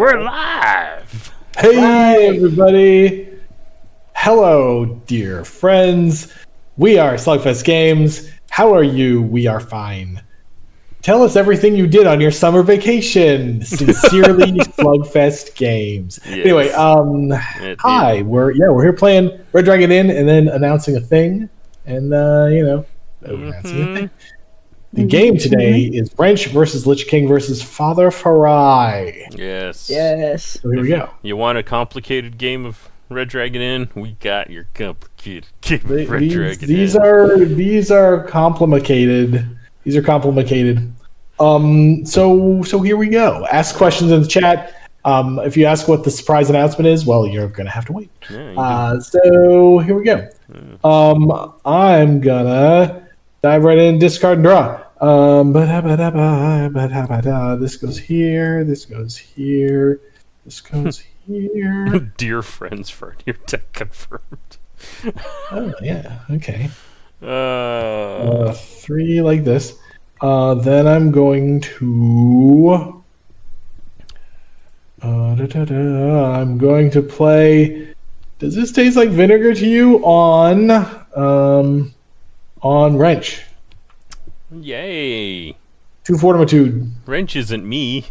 We're live! Hey, everybody! Hello, dear friends. We are Slugfest Games. How are you? We are fine. Tell us everything you did on your summer vacation. Sincerely, Slugfest Games. Yes. Anyway, hi. We're here playing Red Dragon Inn and then announcing a thing, and announcing a thing. The game today is Wrench versus Lich King versus Father Farai. Yes. Yes. So here we go. You want a complicated game of Red Dragon Inn? We got your complicated game of Red Dragon These Inn. are complicated. These are complicated. So here we go. Ask questions in the chat. If you ask what the surprise announcement is, well, you're gonna have to wait. Yeah, So here we go. I'm gonna dive right in, discard and draw. This goes here. This goes here. This goes here. Dear friends, for your deck confirmed. Oh yeah. Okay. 3 3 like this. Then I'm going to. I'm going to play. Does this taste like vinegar to you? On Wrench. Yay! 2 Fortitude. Wrench isn't me.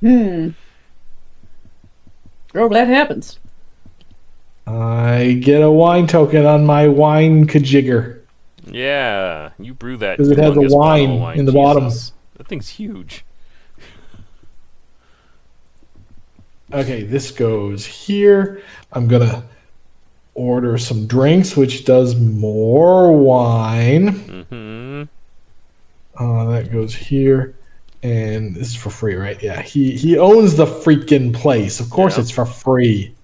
Oh, that happens. I get a wine token on my wine kajigger. Yeah, you brew that. 'Cause it has a humongous bottle of wine in the bottom. Jesus. That thing's huge. Okay, this goes here. I'm gonna order some drinks, which does more wine. Mm-hmm. That goes here, and this is for free, right? Yeah, he owns the freaking place. Of course, Yeah. it's for free.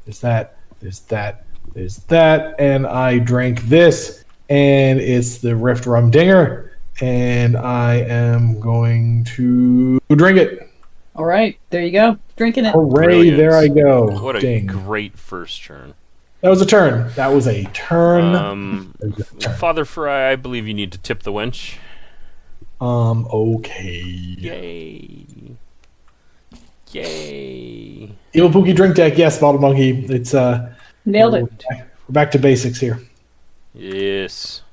There's that. There's that. There's that, and I drank this, and it's the Rift Rum Dinger, and I am going to drink it. All right, there you go. Drinking it. Hooray! Brilliant. There I go. What a Ding. great first turn. That was a turn. That was a turn. Father Fry, I believe you need to tip the wench. Okay. Yay. Yay. Evil Pookie drink deck. Yes, Bottle Monkey. It's Nailed it. We're back to basics here. Yes.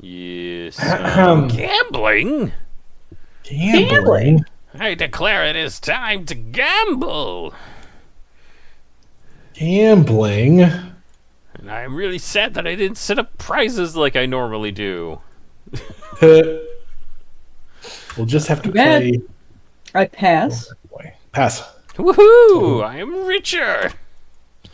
Yes. Gambling. Gambling? I declare it is time to gamble. Gambling. And I'm really sad that I didn't set up prizes like I normally do. We'll just have to bad. play. I pass. Pass. Woohoo! I am richer.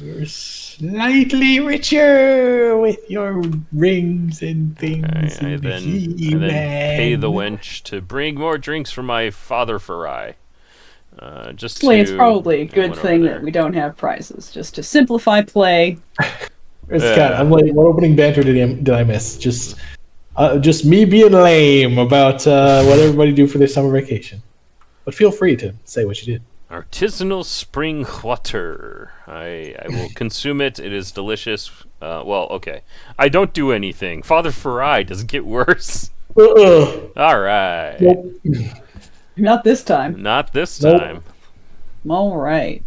You're slightly richer with your rings and things. I then pay the wench to bring more drinks for my Father Farai. Just to, It's probably a good went thing over that we don't have prizes, just to simplify play. Where's the cat? I'm like, what opening banter did I miss? Just me being lame about what everybody do for their summer vacation. But feel free to say what you did. Artisanal spring water. I will consume it. It is delicious. Okay. I don't do anything. Father Farai doesn't get worse. All right. Nope. Not this time. Not this Nope. time. All right.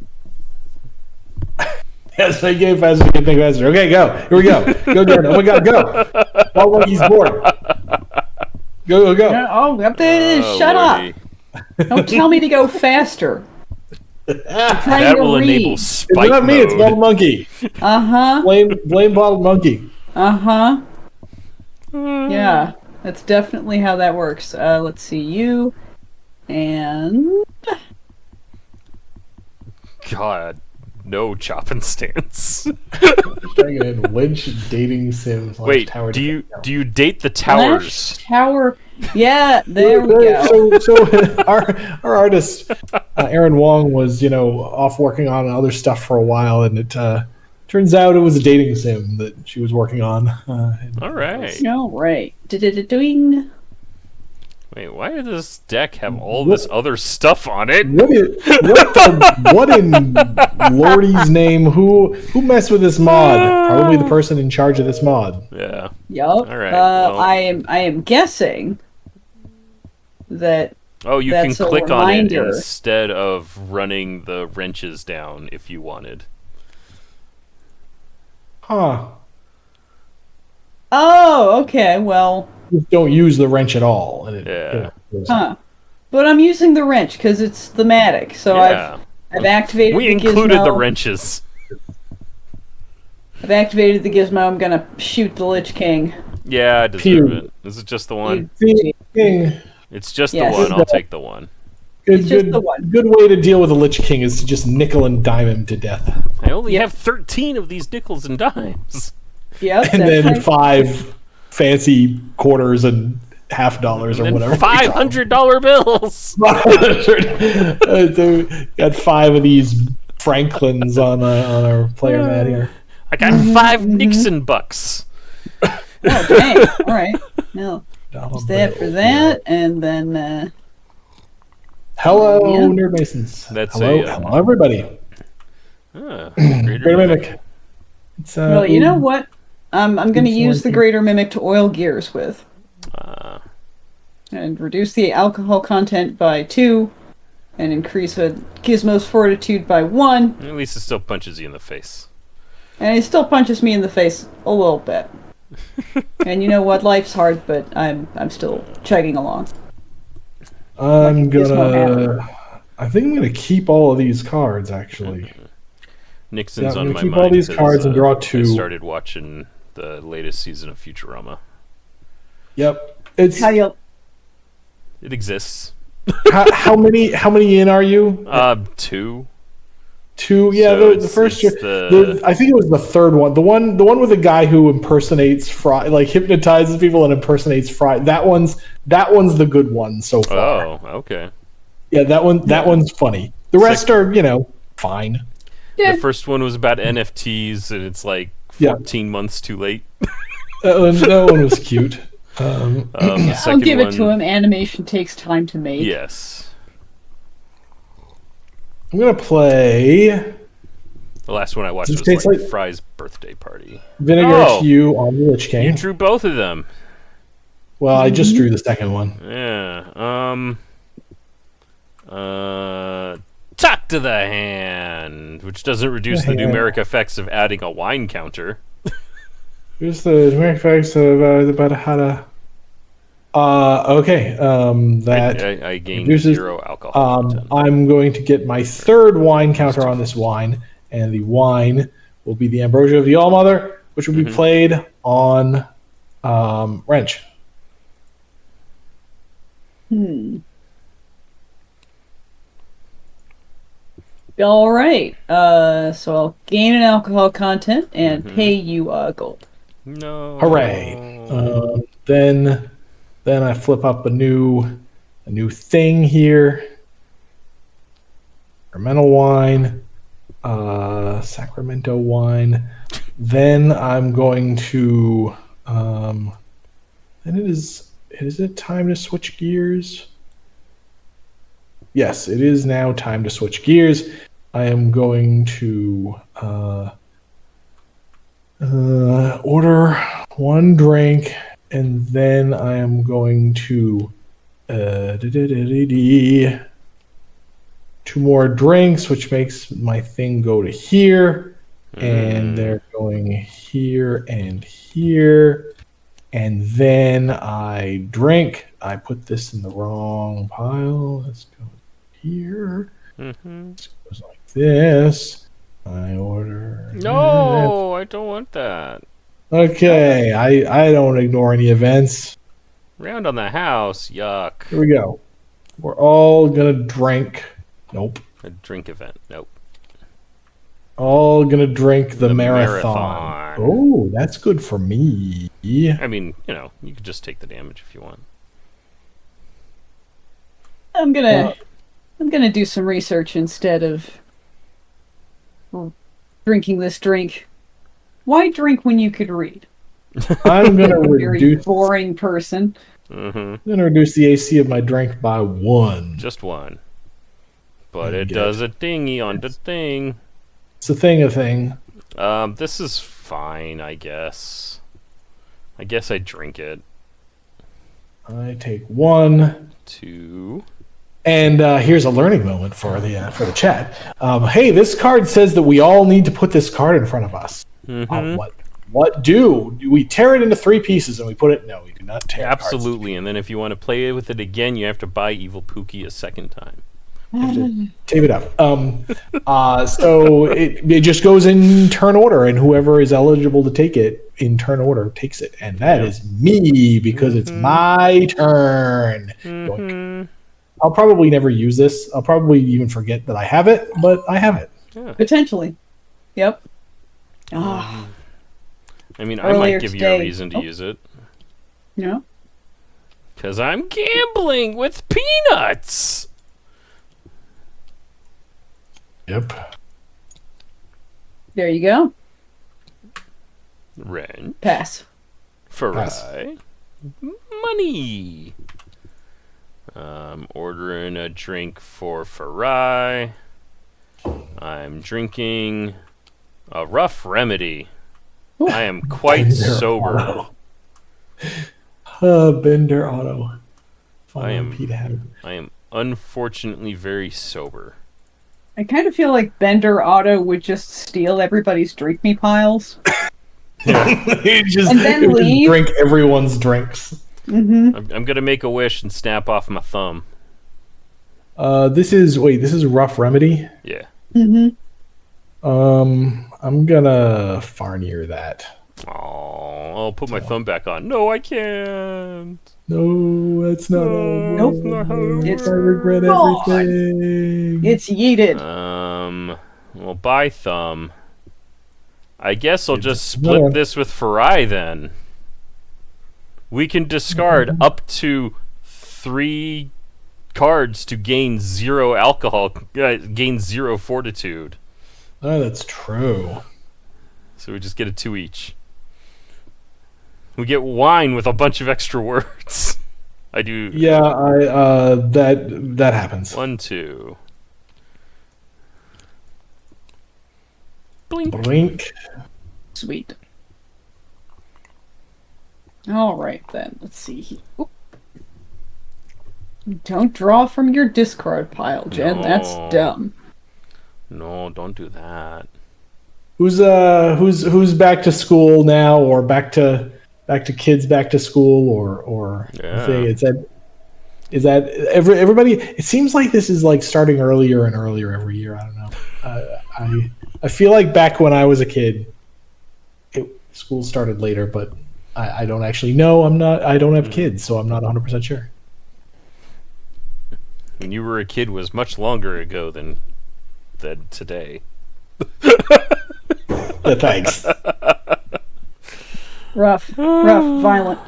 Yes, I gave faster. Think faster. Okay, go. Here we go. Go, Jordan. Oh my God, go. Ball Monkey's bored. Go. Oh, up there. Oh, Shut lordy. up. Don't tell me to go faster. That will enable It's spike not me. It's mode. Bottle Monkey. Uh-huh. Blame Bottle Monkey. Uh-huh. Yeah, that's definitely how that works. Let's see, you and... God, no chop and stance. Dragon Inn, Lynch dating sim. Wait, Tower do you defense. do you date the Flash towers? Tower. Yeah, there we go. So our artist Aaron Wong was off working on other stuff for a while, and it turns out it was a dating sim that she was working on. All right. All right. Doing. Wait, why does this deck have all this other stuff on it? What in Lordy's name? Who messed with this mod? Probably the person in charge of this mod. Yeah. Yup. All right, well. I am guessing that Oh, you That's can a click on it reminder. instead of running the wrenches down if you wanted. Huh. Oh, okay. Well, You don't use the wrench at all. And it, Yeah. goes huh. But I'm using the wrench because it's thematic. So Yeah. I've activated We the included gizmo. the wrenches. I've activated the gizmo. I'm gonna shoot the Lich King. Yeah, I deserve Pew. it. Is it just the one? See, King, It's just Yes. the one. I'll take the one. good, It's just good, the one. good way to deal with a Lich King is to just nickel and dime him to death. I only Yep. have 13 of these nickels and dimes. Yep. And that's then right. 5 fancy quarters and $50 or And whatever. $500 bills. 500. So got 5 of these Franklins on our player mat here. I got 5 Nixon bucks. Oh, dang. All right. No. Just that for that, and then Hello, Yeah. Nerd Masons. That's hello, a, hello, everybody. Greater Great Mimic. It's, well, you know what? I'm going to use the Influencing. Greater Mimic to oil gears with, Uh, and reduce the alcohol content by 2, and increase a gizmo's fortitude by 1, at least it still punches you in the face. and it still punches me in the face a little bit. And you know what? Life's hard, but I'm still chugging along. I'm Like a Gizmo gonna. I think I'm gonna keep all of these cards actually. Nixon's Yeah, I'm on gonna my keep mind. all these 'cause, cards and draw I 2. started watching the latest season of Futurama. Yep. It's How you? It exists. how many in are you? 2. 2. Yeah, So the first year. it's I think it was the third one. The one with the guy who impersonates Fry, like hypnotizes people and impersonates Fry. That one's the good one so far. Oh, okay. Yeah, that one's funny. The rest are, fine. Yeah. The first one was about NFTs, and it's like Yeah. 14 months too late. That one was cute. The I'll second give it one, to him. Animation takes time to make. Yes. I'm gonna play The last one I watched This was tastes like like- Fry's birthday party. Vinegar Oh. Hue on the Lich King. You drew both of them. Well, I just drew the second one. Yeah. Talk to the hand, which doesn't reduce the The hand. numeric effects of adding a wine counter. Here's the numeric facts about how to. Okay. That I gained reduces- 0 alcohol content. I'm going to get my 3rd wine counter on this wine, and the wine will be the Ambrosia of the Allmother, which will be played on Wrench. All right. So I'll gain an alcohol content and pay you gold. No. Hooray! Then I flip up a new thing here. Sacramento wine, Sacramento wine. Then I'm going to. Then it is. Is it time to switch gears? Yes, it is now time to switch gears. I am going to order 1 drink, and then I am going to 2 more drinks, which makes my thing go to here, and they're going here and here, and then I drink. I put this in the wrong pile. Let's go here. This goes like this. I order. No, I don't want that. Okay, I don't ignore any events. Round on the house, yuck. Here we go. We're all gonna drink. Nope. A drink event, nope. All gonna drink the, The marathon. marathon. Oh, that's good for me. I mean, you could just take the damage if you want. I'm gonna do some research instead of drinking this drink. Why drink when you could read? I'm gonna Very reduce. boring person. I'm gonna reduce the AC of my drink by 1. Just one. But You it get does a thingy on the thing. It's a thing. This is fine, I guess. I guess I drink it. I take 1. 2. And here's a learning moment for the chat. Hey, this card says that we all need to put this card in front of us. What do we tear it into 3 pieces and we put it? No, we do not tear. Absolutely. And then if you want to play with it again, you have to buy Evil Pookie a second time. Tape it up. So it just goes in turn order, and whoever is eligible to take it in turn order takes it, and that is me because it's my turn. Yoink. I'll probably never use this. I'll probably even forget that I have it, but I have it. Yeah. Potentially. Yep. Ah. I mean, I Earlier might give you today- a reason to use it. No. Because I'm gambling with peanuts! Yep. There you go. Wrench. Pass. Farai. Money. Ordering a drink for Farai. I'm drinking a Rough Remedy. I am quite Bender sober. Auto. Bender Auto. I am- Pete had. I am unfortunately very sober. I kind of feel like Bender Auto would just steal everybody's drink me piles. He just, And then he would just leave? drink everyone's drinks. Mm-hmm. I'm gonna make a wish and snap off my thumb. This is Rough Remedy. Yeah. Mm-hmm. I'm gonna Farnier that. Oh, I'll put my thumb back on. No, I can't. No, that's not. Nope. It's, I regret God. everything. It's yeeted. Well, bye, thumb. I guess I'll just another split one. this with Farai then. We can discard up to 3 cards to gain 0 alcohol, gain 0 fortitude. Oh, that's true. So we just get a 2 each. We get wine with a bunch of extra words. I do. Yeah, that happens. 1, 2. Blink. Blink. Sweet. All right, then. Let's see. Oop. Don't draw from your discard pile, Jen. No. That's dumb. No, don't do that. Who's back to school now, or back to kids back to school, or Yeah. thing? Is that everybody? It seems like this is like starting earlier and earlier every year. I don't know. I feel like back when I was a kid, school started later, but I don't actually know. I don't have kids, so I'm not 100% sure. When you were a kid was much longer ago than today. Yeah, thanks. Rough, violent.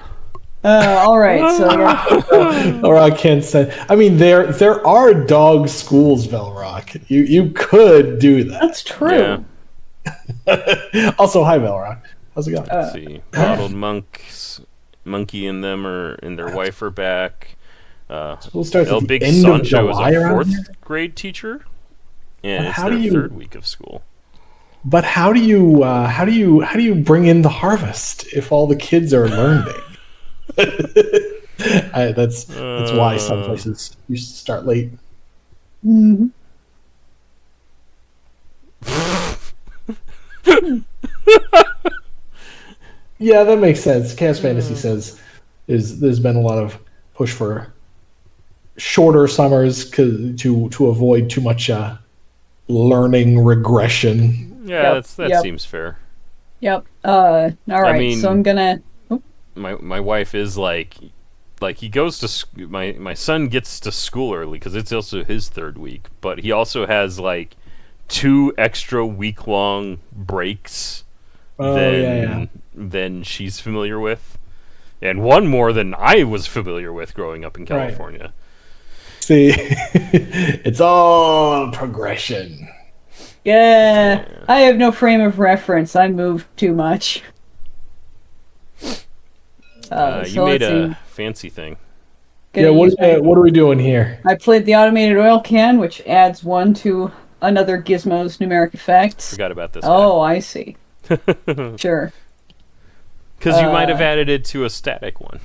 All right, so yeah. Or I can't say. I mean, there are dog schools, Velrock. You could do that. That's true. Also, hi, Velrock. How's it going? Let's see. Bottled monks, monkey and them and their wife are back. School starts El at the Big end of Sancho is July a around 4th here? grade teacher, and But it's how their do you- 3rd week of school. But how do you bring in the harvest if all the kids are learning? That's why some places used to start late. Mhm. Yeah, that makes sense. Chaos Fantasy says there's been a lot of push for shorter summers to avoid too much learning regression. Yeah, Yep, that yep. seems fair. Yep. All right. mean- So I'm gonna. My wife is like he goes to my son gets to school early because it's also his 3rd week, but he also has like 2 extra week-long breaks than she's familiar with, and 1 more than I was familiar with growing up in Right. California. See, it's all progression. Yeah, I have no frame of reference. I moved too much. You So made let's a see. fancy thing. Gonna Yeah, use my- what are we doing here? I played the automated oil can, which adds 1 to another gizmo's numeric effects. Forgot about this. Oh, I see. Sure. Because you might have added it to a static one.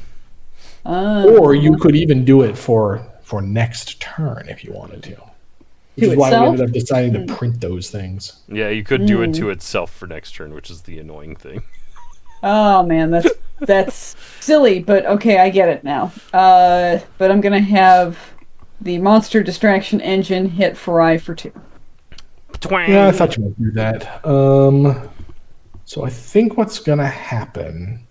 Or you could even do it for for next turn if you wanted to. Which To is why we itself? ended up deciding to print those things. Yeah, you could do it to itself for next turn, which is the annoying thing. Oh man, that's silly, but okay, I get it now. But I'm gonna have the monster distraction engine hit Farai for 2. Twang! Yeah, I thought you might do that. So I think what's gonna happen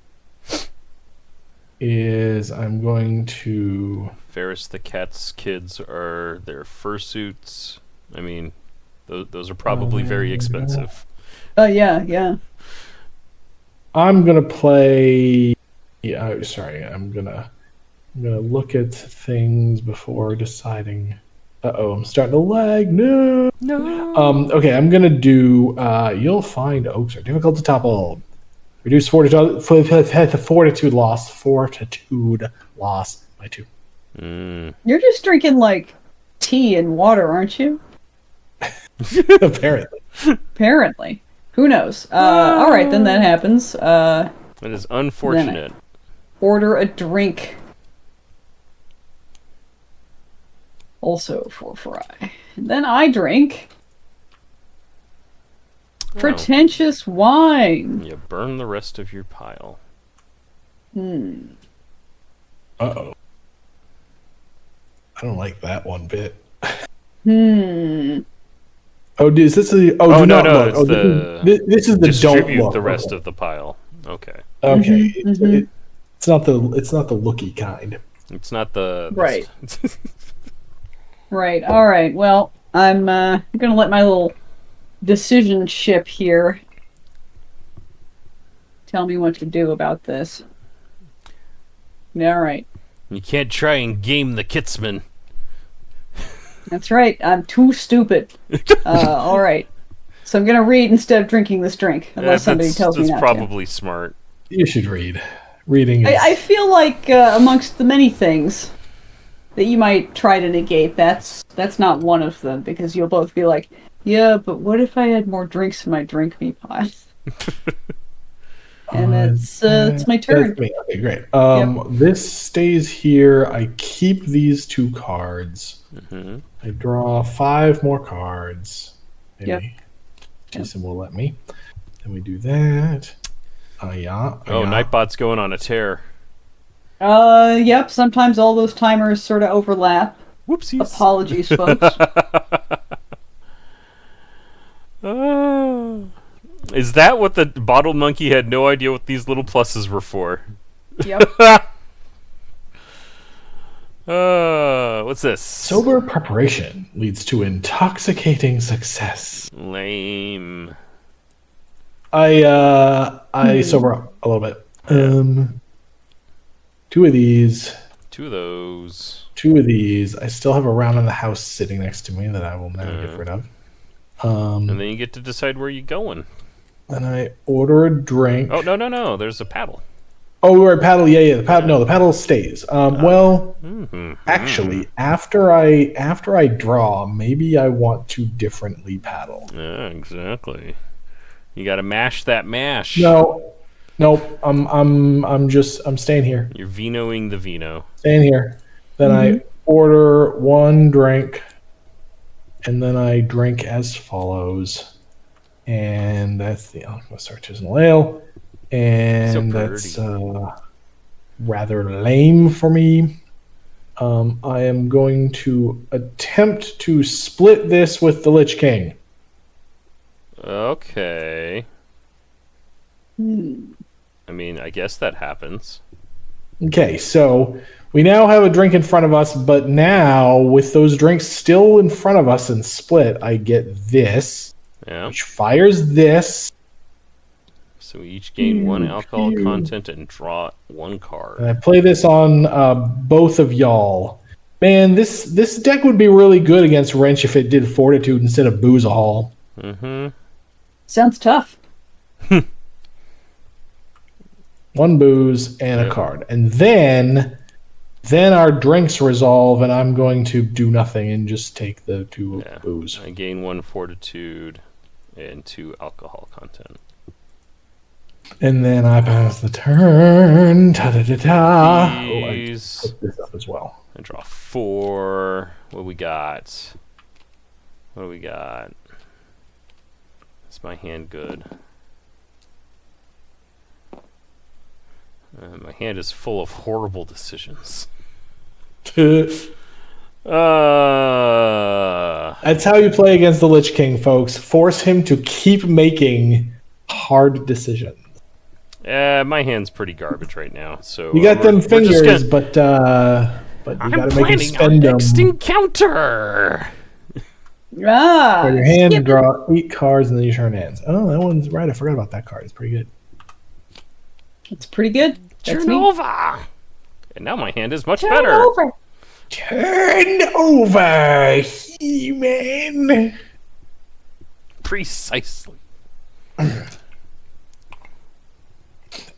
is I'm going to. Ferris the Cat's kids are their fursuits. I mean, those are probably very expensive. Yeah. I'm gonna play. Yeah, sorry. I'm gonna look at things before deciding. I'm starting to lag. No. Okay, I'm gonna do. You'll find oaks are difficult to topple. Reduce fortitude loss by 2. You're just drinking like tea and water, aren't you? Apparently. Apparently. Who knows? All right, then that happens. That is unfortunate. Order a drink. Also for Farai. And then I drink pretentious wine. You burn the rest of your pile. Uh-oh. I don't like that one bit. Oh, is this the? Oh, do no, not no, look. it's Oh, the this is the don't distribute look. the rest of the pile. Okay. Okay, it's not the looky kind. It's not the... Right. Right. All right. Well, I'm gonna let my little decision ship here tell me what to do about this. Yeah, all right. You can't try and game the Kitsman. That's right. I'm too stupid. All right. So I'm gonna read instead of drinking this drink, unless somebody tells me not That's probably smart. You should read. Reading is... I feel like amongst the many things that you might try to negate, that's not one of them, because you'll both be like, yeah, but what if I had more drinks in my drink me pile? And it's my turn. That's me. Okay, great. This stays here. I keep these 2 cards. I draw 5 more cards. Maybe Jason will let me. Then we do that. Nightbot's going on a tear. Yep, sometimes all those timers sort of overlap. Whoopsies. Apologies, folks. Is that what the bottle monkey had no idea what these little pluses were for? Yep. What's this? Sober preparation leads to intoxicating success. Lame. I sober up a little bit. 2 of these. 2 of those. 2 of these. I still have a round in the house sitting next to me that I will now get rid of. And then you get to decide where you're going. Then I order a drink. Oh, no. There's a paddle. Oh, we're at paddle. Yeah. The paddle stays. Actually, after I draw, maybe I want to differently paddle. Yeah, exactly. You got to mash that mash. No, nope. I'm staying here. You're vinoing the vino. Staying here. Then I order 1 drink, and then I drink as follows. And that's the Alchemist Artisanal Ale. And So that's rather lame for me. I am going to attempt to split this with the Lich King. Okay. I mean, I guess that happens. Okay, so we now have a drink in front of us, but now with those drinks still in front of us and split, I get this, which fires this. So we each gain 1 alcohol content and draw 1 card. And I play this on both of y'all. Man, this deck would be really good against Wrench if it did Fortitude instead of Boozahol. Sounds tough. 1 booze and a card. And then our drinks resolve, and I'm going to do nothing and just take the 2 booze. I gain 1 fortitude and 2 alcohol content. And then I pass the turn. Ta-da-da-da. Oh, I These. put this up as well. I draw 4. What we got? What do we got? Is my hand good? My hand is full of horrible decisions. That's how you play against the Lich King, folks. Force him to keep making hard decisions. My hand's pretty garbage right now. So You got them we're just fingers, gonna- but you I'm got to make him planning our spend them. next encounter. Ah, Put your hand and skip it. draw 8 cards, and then you turn hands. Oh, that one's right. I forgot about that card. It's pretty good. It's pretty good. That's Turn me. over. And now my hand is much Turn better. over. Turn over, He-Man. Precisely.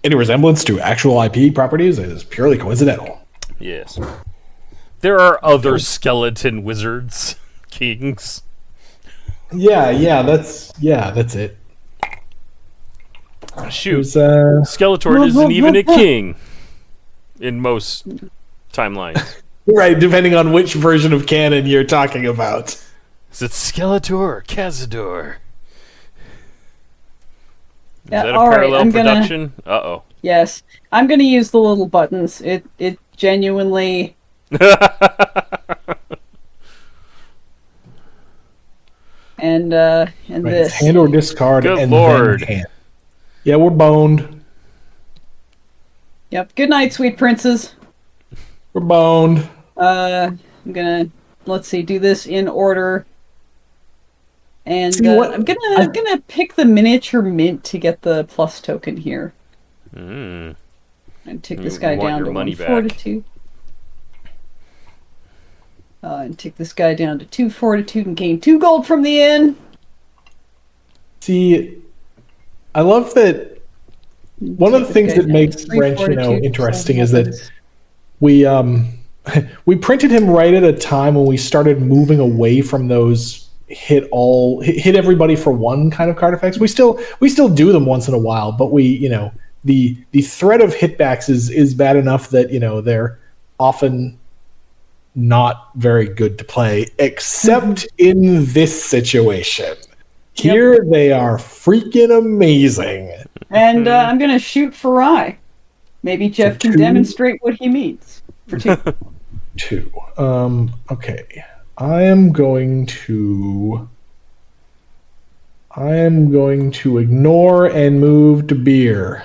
Any resemblance to actual IP properties is purely coincidental. Yes. There are other skeleton wizards, kings. Yeah, that's it. Shoot. There's, Skeletor isn't even a king in most timelines. right, depending on which version of canon you're talking about. Is it Skeletor or Cazador? Is Yeah, that a all right, parallel I'm gonna- production? Uh-oh. Yes, I'm gonna use the little buttons. It genuinely. And Right, it's this. hand or discard, Good and lord. then hand. Yeah, we're boned. Yep. Good night, sweet princes. We're boned. I'm gonna let's see, do this in order. And See, what- I'm gonna pick the miniature mint to get the plus token here. Mm. And take You this guy want down your to money 1 back. fortitude. And take this guy down to 2 fortitude and gain 2 gold from the inn. See, I love that. One of the Take this things guy that down makes to 3 Wrench, fortitude, interesting so is that weapons. we we printed him right at a time when we started moving away from those hit everybody for one kind of card effects. We still do them once in a while, but the threat of hitbacks is bad enough that they're often not very good to play, except in this situation. Here they are freaking amazing. And I'm gonna shoot Farai. Maybe Jeff can 2? demonstrate what he means. For 2. 2. Okay. I am going to ignore and move to beer.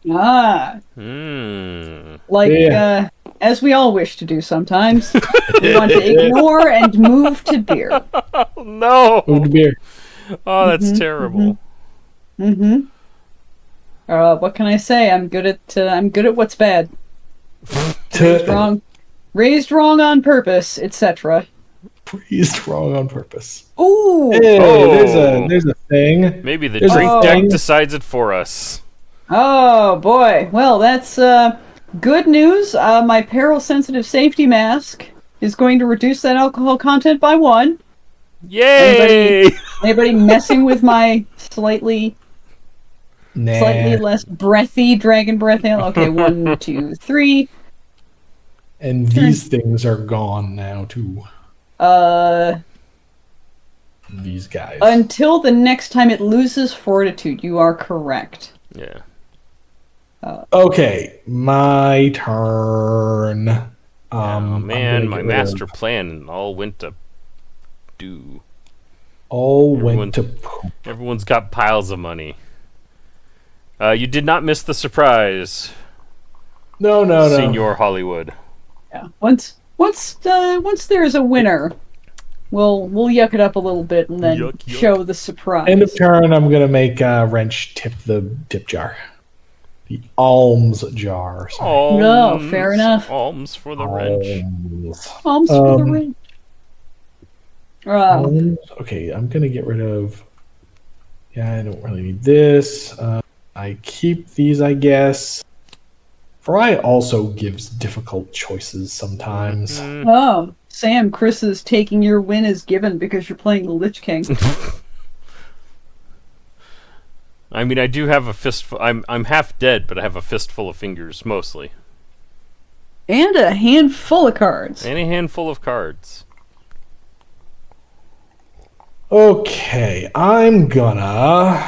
Ah, Hmm. like Yeah. as we all wish to do sometimes. We want to ignore and move to beer. Oh, no. Move to beer. Oh, that's terrible. Mm-hmm. What can I say? I'm good at what's bad. Raised wrong on purpose, etc. Freezed wrong on purpose. Ooh. Hey, Oh. there's a thing. Maybe the There's a drink thing. deck decides it for us. Oh boy. Well, that's good news. My peril sensitive safety mask is going to reduce that alcohol content by 1. Yay! Anybody messing with my slightly less breathy dragon breath ale? Okay, 1, 2, 3. And these things are gone now too. These guys. Until the next time it loses fortitude, you are correct. Yeah. Okay, my turn. Oh I'm man, gonna my get rid master of- plan all went to do. all Everyone- went to poop. Everyone's got piles of money. You did not miss the surprise, No. Senior Hollywood. Yeah. Once there's a winner, we'll yuck it up a little bit and then Yuck, yuck. show the surprise. End of turn. I'm gonna make Wrench tip the tip jar, the alms jar. Sorry. No, fair enough. Alms for the wrench. Alms. Alms for the Um, ring. Alms. Okay, I'm gonna get rid of. Yeah, I don't really need this. I keep these, I guess. Fry also gives difficult choices sometimes. Oh, Sam, Chris is taking your win as given because you're playing the Lich King. I mean, I do have a fistful. I'm half dead, but I have a fistful of fingers mostly, And a handful of cards. and a handful of cards. Okay, I'm gonna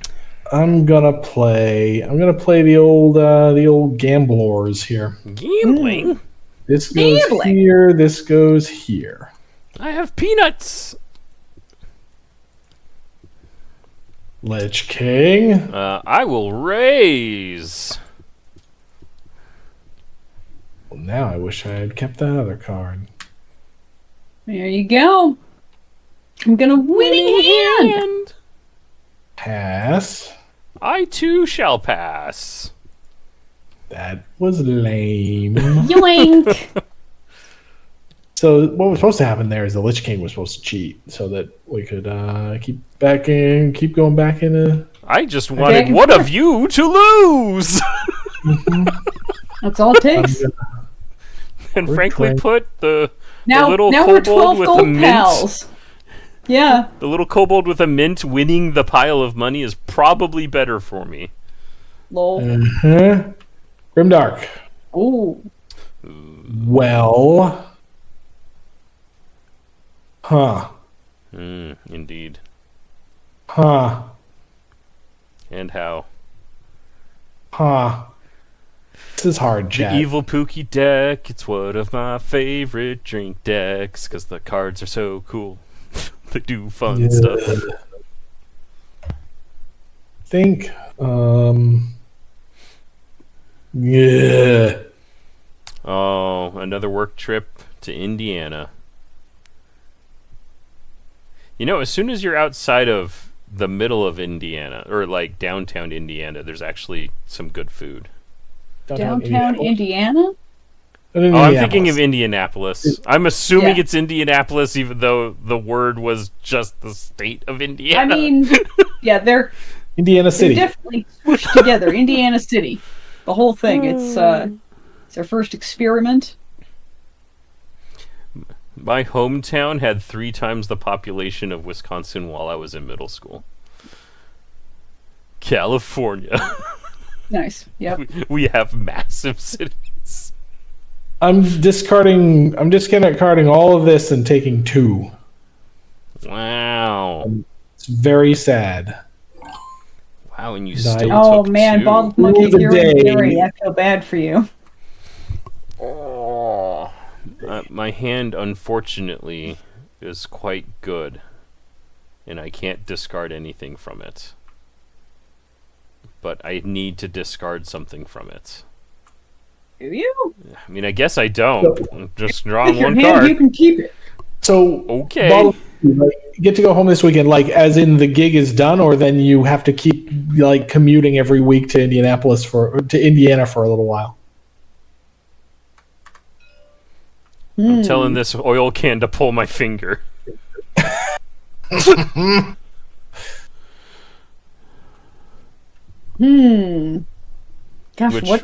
play the old gamblers here. Gambling. This goes Gambling. here. This goes here. I have peanuts. Lich King. I will raise. Well, now I wish I had kept that other card. There you go. I'm gonna winning hand. Pass. I too shall pass. That was lame. Yoink. So what was supposed to happen there is the Lich King was supposed to cheat so that we could keep going back into. I just wanted and one forth. of you to lose. That's all it takes. And We're frankly playing- put, the Now little we're kobold 12 with a gold mint. pals. Yeah. The little kobold with a mint winning the pile of money is probably better for me. Lol. Uh-huh. Grimdark. Ooh. Well. Huh. Indeed. Huh. And how? Huh. This is hard, The chat. Evil Pookie deck, it's one of my favorite drink decks, because the cards are so cool. They do fun stuff. Think. Yeah. Oh, another work trip to Indiana. You know, as soon as you're outside of the middle of Indiana, or like downtown Indiana, there's actually some good food. Downtown Indiana? Oh, I'm thinking of Indianapolis. I'm assuming Yeah. it's Indianapolis, even though the word was just the state of Indiana. I mean, yeah, they're Indiana City. definitely smushed together. Indiana City. The whole thing. It's their first experiment. My hometown had 3 times the population of Wisconsin while I was in middle school. California. Nice. Yep. We have massive cities. I'm discarding all of this and taking 2. Wow. It's very sad. Wow, and you Nice. still Oh took man, 2. Bald Monkey Rule of the here and day. Gary, I feel bad for you. Oh. My hand, unfortunately, is quite good, and I can't discard anything from it. But I need to discard something from it. Do you? I mean, I guess I don't. I'm just drawing With your one hand, card. you can keep it. So, Okay. Bald, like, you get to go home this weekend, like as in the gig is done, or then you have to keep like commuting every week to Indiana for a little while. I'm telling this oil can to pull my finger. Gosh, Which, what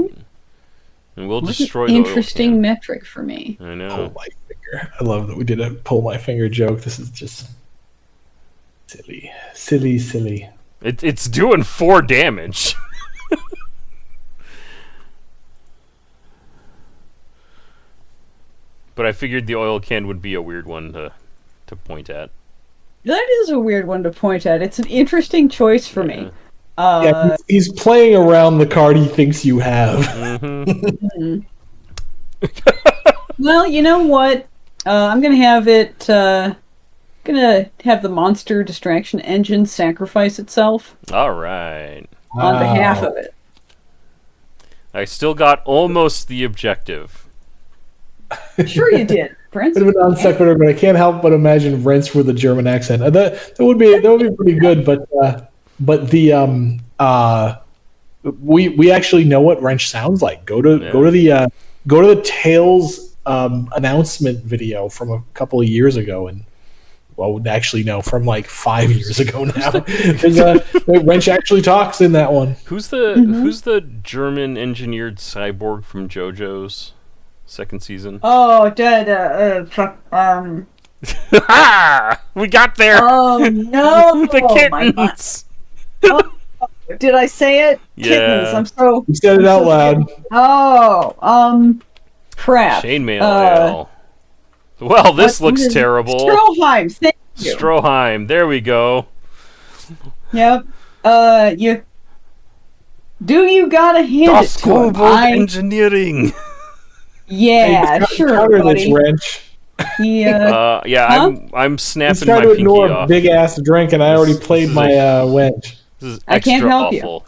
and we'll an destroy the interesting oil metric for me. can. I Pull know. my finger. I love that we did a pull my finger joke. This is just silly. It's doing 4 damage. But I figured the oil can would be a weird one to point at. That is a weird one to point at. It's an interesting choice for me. Yeah, he's playing around the card he thinks you have. Well, you know what? I'm gonna have it. Gonna have the monster distraction engine sacrifice itself All right. on behalf Wow. of it. I still got almost the objective. Sure, you did, Prince. Bit of a non sequitur, but I can't help but imagine Rents with a German accent. That would be pretty good. But the we actually know what wrench sounds like. Go to the Tails announcement video from a couple of years ago, and actually no, from like 5 years ago now. The wrench actually talks in that one. Who's the German engineered cyborg from JoJo's second season? Oh, Ha! We got there. Oh no! The My God. kittens. Did I say it? Yeah. Kittens. I'm so. You said it out loud. Oh, crap. Chainmail ale. Well, this What looks is- terrible. Stroheim. Thank you. Stroheim. There we go. Yep. You. Do you gotta hand Das it to him? Kobold Engineering. Yeah, Hey, sure, counter this buddy. wrench. Yeah. Yeah, Huh? I'm He's snapping trying my to pinky ignore a off. big ass drink, and I already played is my wench. This is I extra can't help you. awful.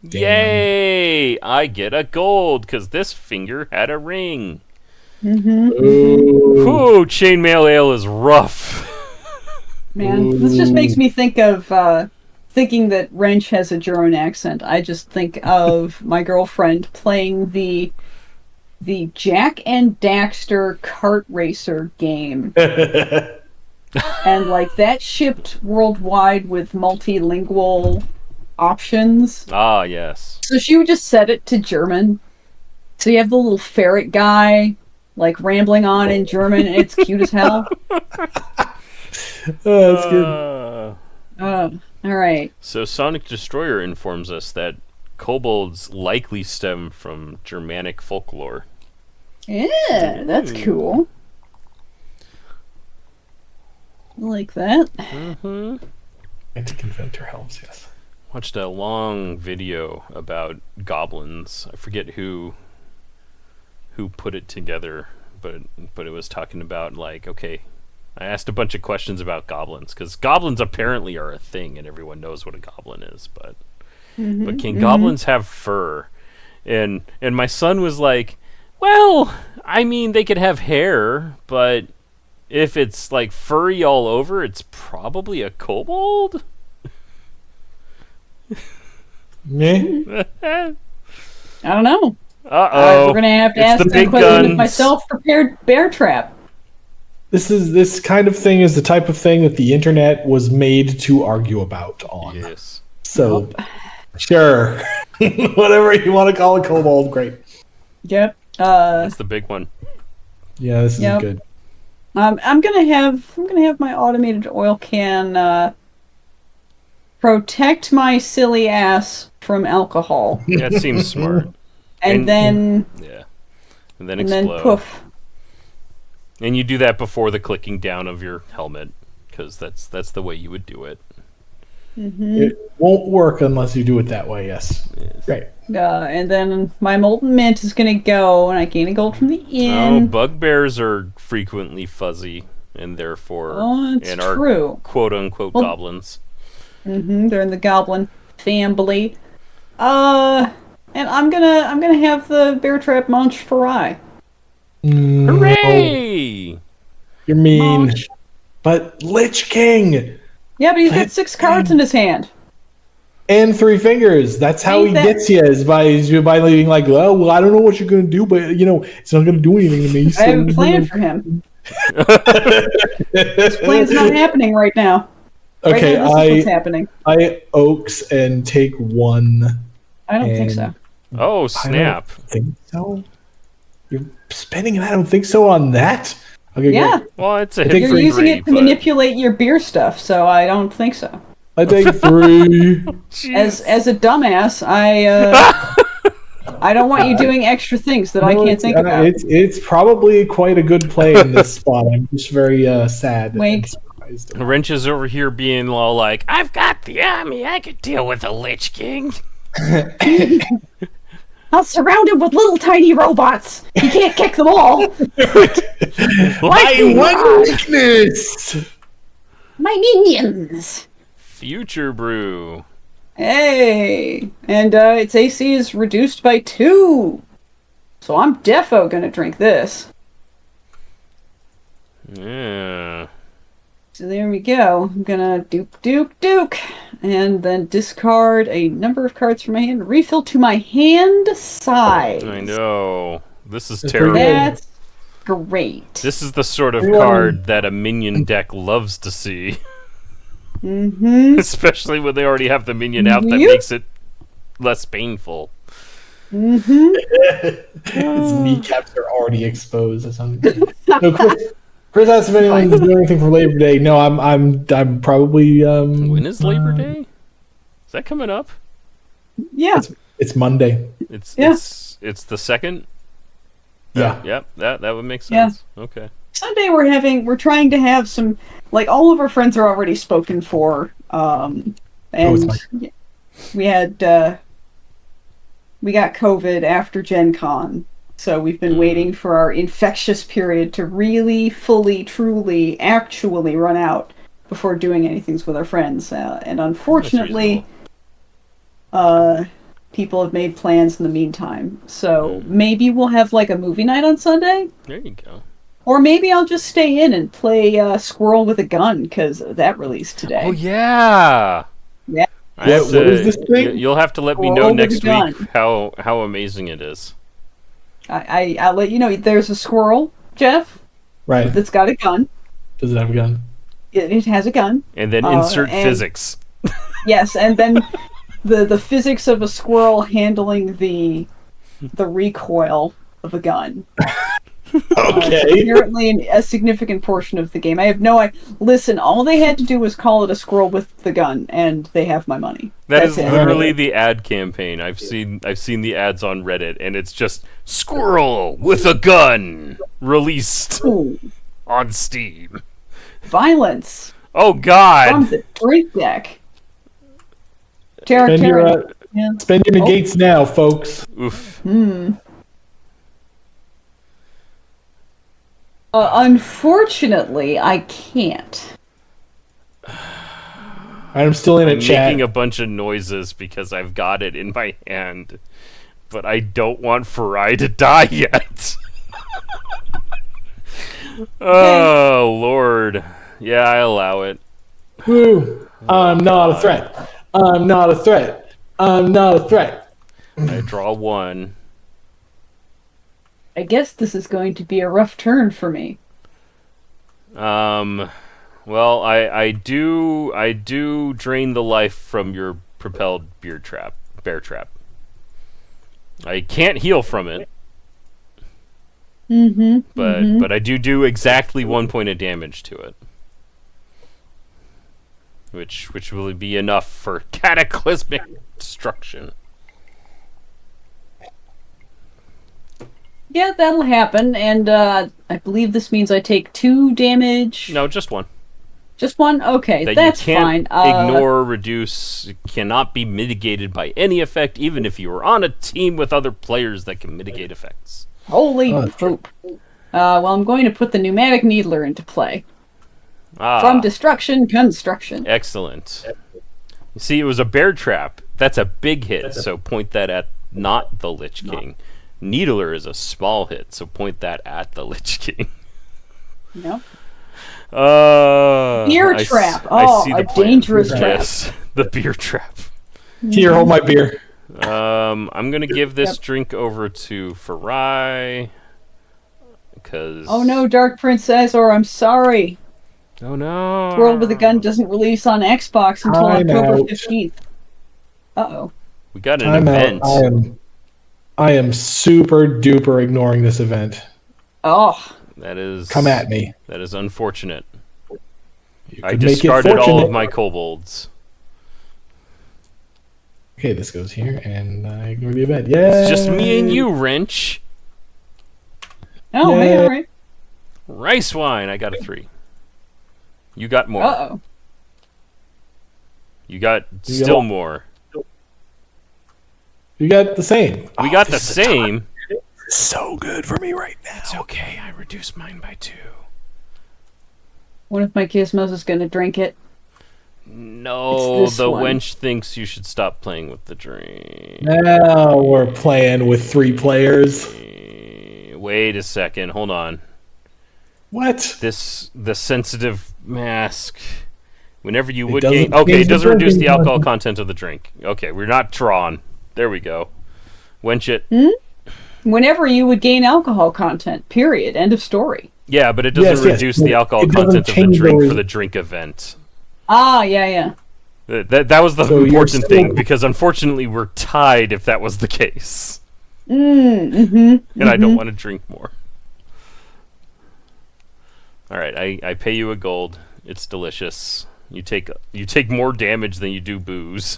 Damn. Yay! I get a gold because this finger had a ring. Mm-hmm. Ooh. Ooh, chainmail ale is rough. Man, this just makes me think of thinking that Wrench has a German accent. I just think of my girlfriend playing the Jack and Daxter kart racer game. And like that shipped worldwide with multilingual options. Ah, yes. So she would just set it to German. So you have the little ferret guy like rambling on in German, and it's cute as hell. Oh, that's good. All right. So Sonic Destroyer informs us that kobolds likely stem from Germanic folklore. Yeah, that's cool. I like that. Mm-hmm. Antic inventor helps, yes. Watched a long video about goblins. I forget who put it together, but it was talking about like, okay, I asked a bunch of questions about goblins because goblins apparently are a thing and everyone knows what a goblin is, but can goblins have fur? And my son was like, well, I mean they could have hair, but if it's like furry all over, it's probably a kobold. Me? I don't know. Uh-oh. We're gonna have to It's ask the that big question guns. of my self-prepared bear trap. This kind of thing is the type of thing that the internet was made to argue about on. Yes. So, sure. Whatever you want to call a kobold, great. Yep. That's the big one. Yeah, this is Yep. good. I'm gonna have my automated oil can protect my silly ass from alcohol, That seems smart. and then Yeah. And then and explode. then poof. And you do that before the clicking down of your helmet, because that's the way you would do it. It won't work unless you do it that way, yes. Yes. Great. And then my molten mint is gonna go, and I gain a gold from the Oh, inn. bugbears are frequently fuzzy, and therefore Oh, it's and are true. quote unquote Well- goblins. They're in the goblin family. And I'm gonna have the bear trap munch for I. Hooray! You're mean. Munch. But Lich King Yeah, but he's got 6 cards in his hand. and 3 fingers. That's how Ain't he that- gets you, is by leaving like, oh, well, I don't know what you're going to do, but, it's not going to do anything to me. I So, have a plan for him. This plan's not happening right now. Right Okay, now, this is what's happening. I oaks and take 1. I don't think so. And- Oh, snap. I don't think so. You're spending it, I don't think so, on that? Okay, Yeah, great. Well, it's a think hit you're for using 3, it to but... manipulate your beer stuff, so I don't think so. I take 3. Jeez. As a dumbass, I don't want you doing extra things that I No, can't think about. It's probably quite a good play in this spot. I'm just very sad Wink. and surprised. Wrench is over here being all like, I've got the army, I could deal with a Lich King. I'll surround him with little tiny robots. He can't kick them all. My one weakness! My minions. Future Brew. Hey, and its AC is reduced by 2. So I'm defo gonna drink this. Yeah. So there we go. I'm gonna duke, and then discard a number of cards from my hand. Refill to my hand size. I know. This is That's terrible. pretty That's great. This is the sort of Everyone- card that a minion deck loves to see. Mm-hmm. Especially when they already have the minion out that Yep. makes it less painful. Mm-hmm. His kneecaps are already exposed or something. So Chris asked if anyone's doing anything for Labor Day. No, I'm probably When is Labor Day? Is that coming up? Yeah. It's Monday. It's Yeah. it's the second. Yeah. Yep. That would make Yeah. sense. Okay. Sunday we're trying to have some, like, all of our friends are already spoken for. And it's we had we got COVID after Gen Con. So we've been waiting for our infectious period to really, fully, truly, actually run out before doing anything with our friends. And unfortunately, people have made plans in the meantime. So maybe we'll have like a movie night on Sunday. There you go. Or maybe I'll just stay in and play Squirrel with a Gun, because that released today. Oh yeah. Yeah. I have What is this thing? You'll have to let me know Squirrel with next a gun. week how amazing it is. I'll let you know. There's a squirrel, Jeff, Right. that's got a gun. Does it have a gun? It has a gun. And then insert and- physics. Yes, and then the physics of a squirrel handling the recoil of a gun. Okay. Apparently a significant portion of the game. I have no idea. Listen, all they had to do was call it a squirrel with the gun, and they have my money. That is That's it. literally the ad campaign. I've seen the ads on Reddit, and it's just squirrel with a gun released Ooh, on Steam. violence Oh from God! the drink deck. Tara, Spend your, Tara. Yeah. spend your negates now, folks. Oof. Unfortunately, I can't. I'm still in I'm a chat. making a bunch of noises because I've got it in my hand, but I don't want Farai to die yet. Oh Lord! Yeah, I allow it. Woo. I'm not a threat. I'm not a threat. I'm not a threat. I draw one. I guess this is going to be a rough turn for me. Well, I do drain the life from your propelled bear trap. I can't heal from it. But I do exactly 1 point of damage to it. Which will be enough for cataclysmic destruction. Yeah, that'll happen, and I believe this means I take 2 damage. No, just one. Just 1? Okay, That that's you can't fine. ignore, reduce, cannot be mitigated by any effect, even if you are on a team with other players that can mitigate effects. Holy poop. Well, I'm going to put the pneumatic needler into play. From destruction, construction. Excellent. You see, it was a bear trap. That's a big hit, so point that at not the Lich King. Needler is a small hit, so point that at the Lich King. No. Beer trap. Oh, a dangerous trap. Yes, the beer trap. Here, hold my beer. I'm gonna give this drink over to Farai. Because... Oh no, Dark Princess, or I'm sorry. Oh no. World with a Gun doesn't release on Xbox until I'm October out. 15th. Uh-oh. We got an I'm event. out. I am super duper ignoring this event. Oh. That is... Come at me. That is unfortunate. You I could make it discarded all fortunate. of my kobolds. Okay, this goes here, and I ignore the event. Yeah. It's just me and you, Wrench. Oh, hey, Yeah. alright. Rice wine. I got a 3. You got more. Uh-oh. You got You still got- more. You got the same. We got the same. So good for me right now. It's okay. I reduced mine by 2. One of my gizmos is going to drink it. No, It's this the one. wench thinks you should stop playing with the drink. Now we're playing with 3 players. Wait a second. Hold on. What? The sensitive mask. Whenever you It would doesn't gain... Okay, change it the doesn't reduce the drinking alcohol content. content of the drink. Okay, we're not drawn. There we go. Wench it. Whenever you would gain alcohol content, period. End of story. Yeah, but it doesn't Yes, yes, reduce but the alcohol it doesn't content of the change the drink for res- the drink event. Ah, yeah. That was the So you're important still- thing, because unfortunately we're tied if that was the case. Mm-hmm. And I don't want to drink more. Alright, I pay you a gold. It's delicious. You take more damage than you do booze.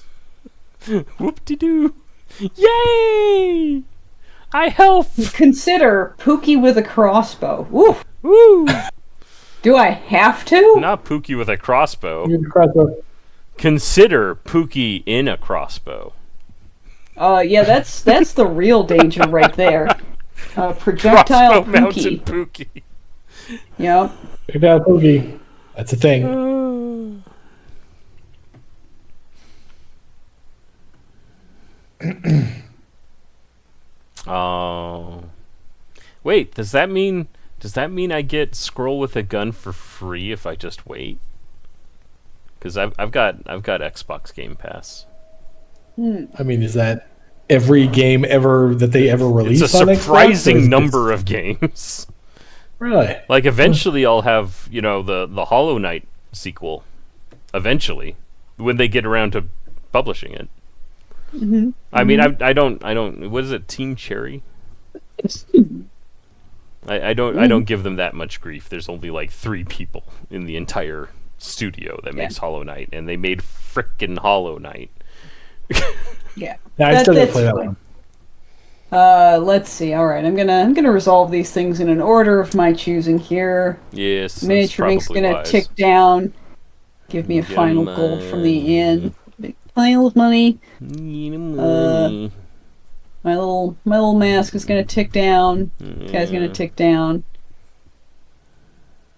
Whoop-de-doo. Yay! I help. Consider Pookie with a crossbow. Ooh. Woo! Do I have to? Not Pookie with a crossbow. Use the crossbow. Consider Pookie in a crossbow. Yeah, that's the real danger right there. Projectile Crossbow mounted Pookie. Pookie. Yep. Check out Pookie. That's a thing. Oh. Wait, does that mean I get scroll with a gun for free if I just wait? Because I've got Xbox Game Pass. I mean, is that every game ever that they ever release? It's a on Xbox, or surprising is it number of games. Really? Like eventually I'll have, the Hollow Knight sequel. Eventually, when they get around to publishing it. Mm-hmm. I mean, I don't. What is it, Team Cherry? I don't give them that much grief. There's only like 3 people in the entire studio that makes Hollow Knight, and they made frickin' Hollow Knight. Yeah. Yeah, I still gotta that's play that fine. one. Let's see. All right, I'm gonna resolve these things in an order of my choosing here. Yes, that's Miniature Ink's probably gonna wise. tick down. Give me a final gold from the inn. Big pile of money. Money. My little mask is gonna tick down. This guy's gonna tick down.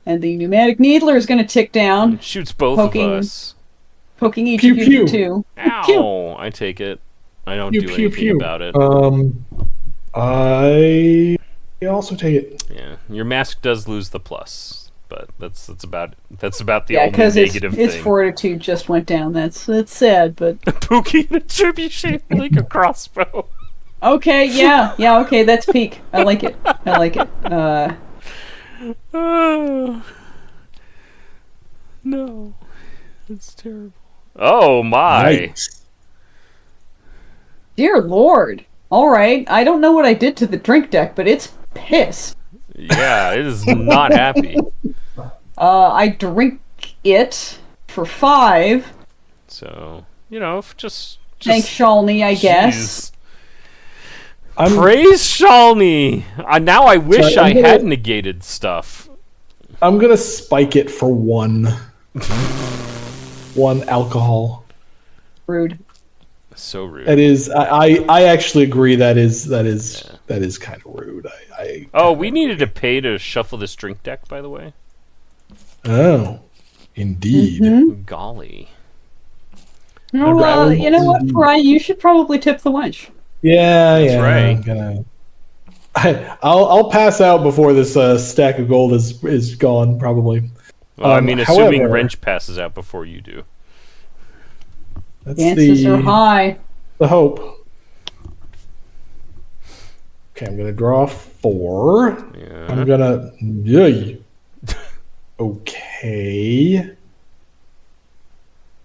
And the pneumatic needler is gonna tick down, Shoots both Poking. of us. poking each Pew, of you pew. for 2. Ow! Pew. I take it. I don't Pew, do pew, anything pew. about it. I also take it. Yeah, your mask does lose the plus, but that's about the Yeah, only because negative its thing. fortitude just went down. That's sad, but Pookie, the tribute shaped like a crossbow. okay, yeah, okay, that's peak. I like it. Oh, no, it's terrible. Oh my! Nice. Dear Lord. All right, I don't know what I did to the drink deck, but it's pissed. Yeah, it is not happy. I drink it for 5. So just Thanks, Shalney, I guess. Jeez. Praise Shalney. Now I wish Sorry, I I'm gonna- had negated stuff. I'm gonna spike it for 1. 1 alcohol. Rude. So rude. That is, I actually agree. That is kind of rude. Oh, we needed to pay to shuffle this drink deck, by the way. Oh, indeed. Mm-hmm. Golly. Well, you know what, Fry? You should probably tip the wench. Yeah, That's right. I'm gonna. I'll pass out before this stack of gold is gone. Probably. Well, I mean, assuming however- Wrench passes out before you do. That's Chances are high. the hope. Okay, I'm gonna draw 4. Yeah. I'm gonna. Yay. Okay.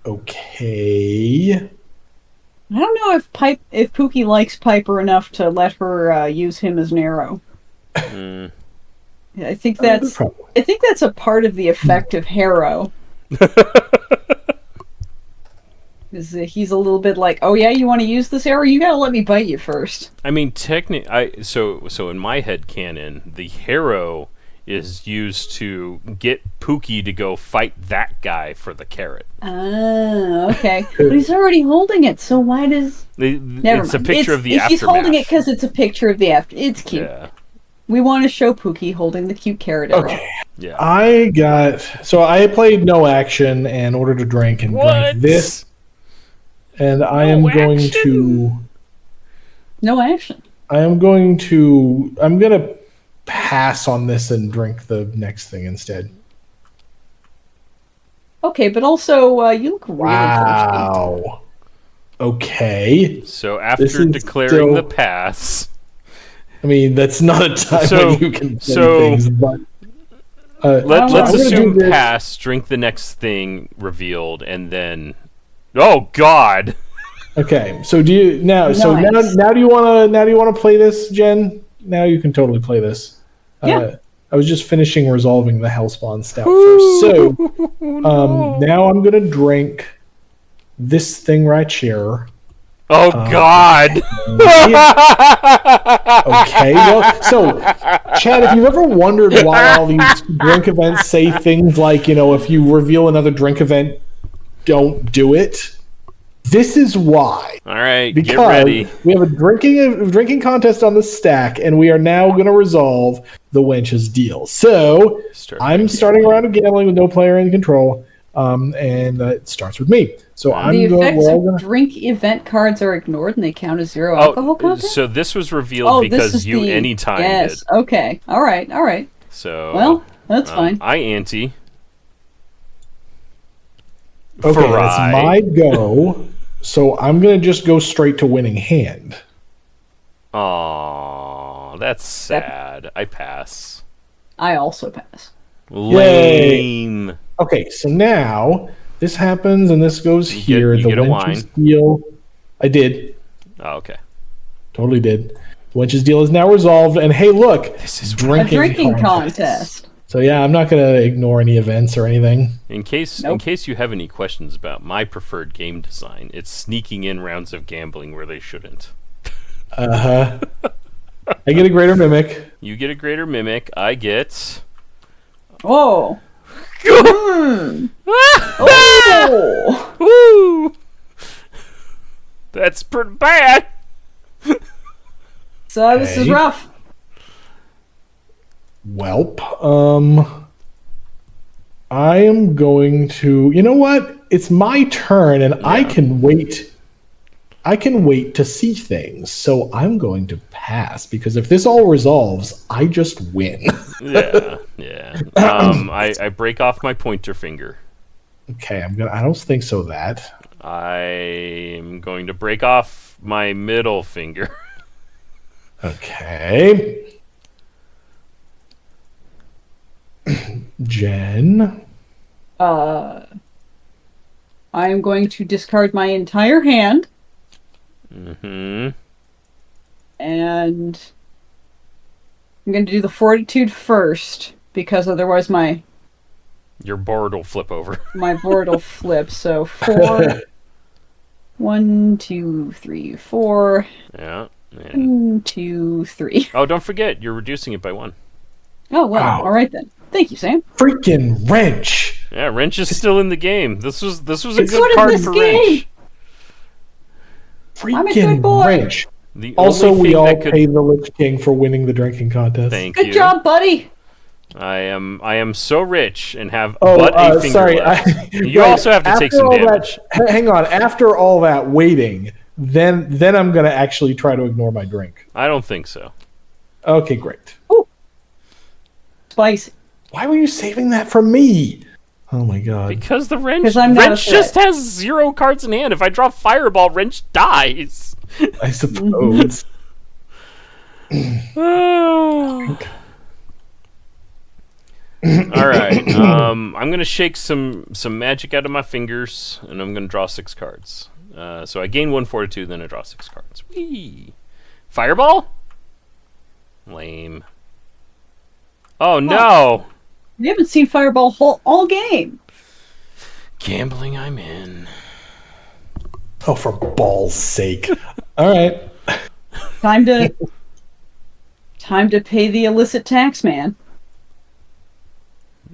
Okay. I don't know if Pookie likes Piper enough to let her use him as an arrow. Mm. Yeah, I think that's a part of the effect of Harrow. Is that he's a little bit like, oh yeah, you want to use this arrow? You gotta let me bite you first. I mean, so in my head canon, the Harrow is used to get Pookie to go fight that guy for the carrot. Ah, okay. But he's already holding it, so why does... Never It's mind. a picture of the aftermath. He's holding it because it's a picture of the after. It's cute. Yeah. We want to show Pookie holding the cute carrot arrow. Okay. Yeah. I played no action and ordered a drink and What? drank this. And I am going to. No action. I'm gonna pass on this and drink the next thing instead. Okay, but also, you look really thirsty. Wow. Okay. So This after is declaring still- the pass, I mean, that's not a time So- when you can say so- things, but. let's I'm gonna do assume this. pass, drink the next thing revealed, and then. Oh God! Okay, so do you now? So Nice. now do you want to play this, Jen? Now you can totally play this. Yeah. I was just finishing resolving the Hellspawn Stout first. So now I'm gonna drink this thing right here, Oh God! Okay, well, so, Chad, if you've ever wondered why all these drink events say things like, if you reveal another drink event, don't do it. This is why. All right, Because get ready. we have a drinking contest on the stack, and we are now going to resolve the wench's deal. So I'm starting a round of gambling with no player in control, and it starts with me. So The I'm effects going. of drink event cards are ignored and they count as zero alcohol content? So this was revealed because you anytime Yes, did. okay. All right. So Well, that's fine. I ante. Okay, it's Farai. my go. So I'm going to just go straight to winning hand. Aw, that's sad. I pass. I also pass. Lame. Okay, so now this happens and this goes here. You the get a wench's wine. deal. I did. Oh, okay. Totally did. The wench's deal is now resolved. And hey, look, This is A drinking contest. So yeah, I'm not going to ignore any events or anything. In case Nope. you have any questions about my preferred game design, it's sneaking in rounds of gambling where they shouldn't. I get a greater mimic. You get a greater mimic. I get. Whoa. Oh! Woo! That's pretty bad. So this is Okay. rough. Welp. I am going to. You know what? It's my turn, and I can wait. I can wait to see things. So I'm going to pass because if this all resolves, I just win. Yeah. I break off my pointer finger. Okay, I don't think so. That. I'm going to break off my middle finger. Okay. Jen. I am going to discard my entire hand. Mm-hmm. And I'm going to do the fortitude first because otherwise my Your board will flip over. board will flip. So 4, 1, 2, 3, 4, Yeah. And, 1, 2, 3. oh, don't forget, you're reducing it by 1. Oh well, Wow. all right then. Thank you, Sam. Freaking wrench. Yeah, Wrench is still in the game. This was a What good is card this for game? Wrench. I'm a good Freaking boy. wrench. The Also, only we thing all that could pay the Lich King for winning the drinking contest. thank Good you. job, buddy. I am so rich and have Oh, but a finger sorry. left. You Right, also have to take after some all damage. hang on. After all that waiting, then I'm going to actually try to ignore my drink. I don't think so. Okay, great. Spicy. Why were you saving that for me? Oh my god. Because the Wrench 'Cause I'm not Wrench a just has 0 cards in hand. If I draw Fireball, Wrench dies. I suppose. All right. I'm gonna shake some magic out of my fingers, and I'm gonna draw 6 cards. So I gain 1 fortitude, then I draw 6 cards. Whee! Fireball? Lame. Oh no! We haven't seen Fireball all game. Gambling, I'm in. Oh, for balls' sake. All right. Time to pay the illicit tax man.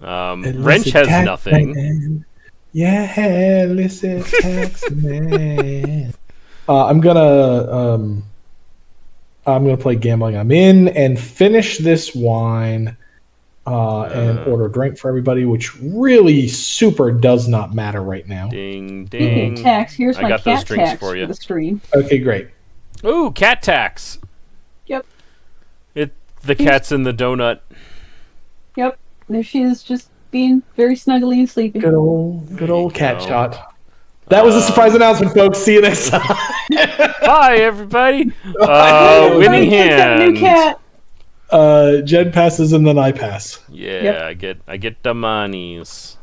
Wrench has Tax nothing. Man. Yeah, illicit tax man. I'm gonna play gambling. I'm in and finish this wine and order a drink for everybody, which really super does not matter right now. Ding Speaking ding. of tax, here's I my got those cat drinks tax for you. the stream. Okay, great. Ooh, cat tax. Yep. The cat's in the donut. Yep. There she is, just being very snuggly and sleepy. Good old cat go. shot. That was a surprise announcement, folks. See you next time. Bye, everybody. Winning Look at that new hand. cat. Jed passes and then I pass. Yeah, Yep. I get the monies.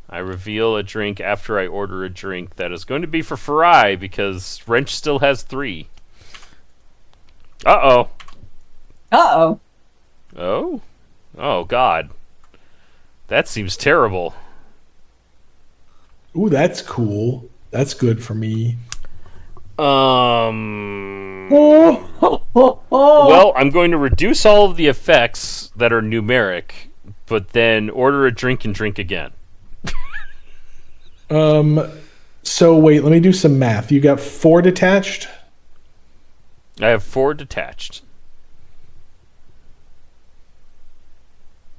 I reveal a drink after I order a drink that is going to be for Farai because Wrench still has 3. Uh-oh. Uh-oh. Oh? Oh, God. That seems terrible. Ooh, that's cool. That's good for me. Well, I'm going to reduce all of the effects that are numeric, but then order a drink and drink again. So wait, let me do some math. You got 4 detached? I have 4 detached.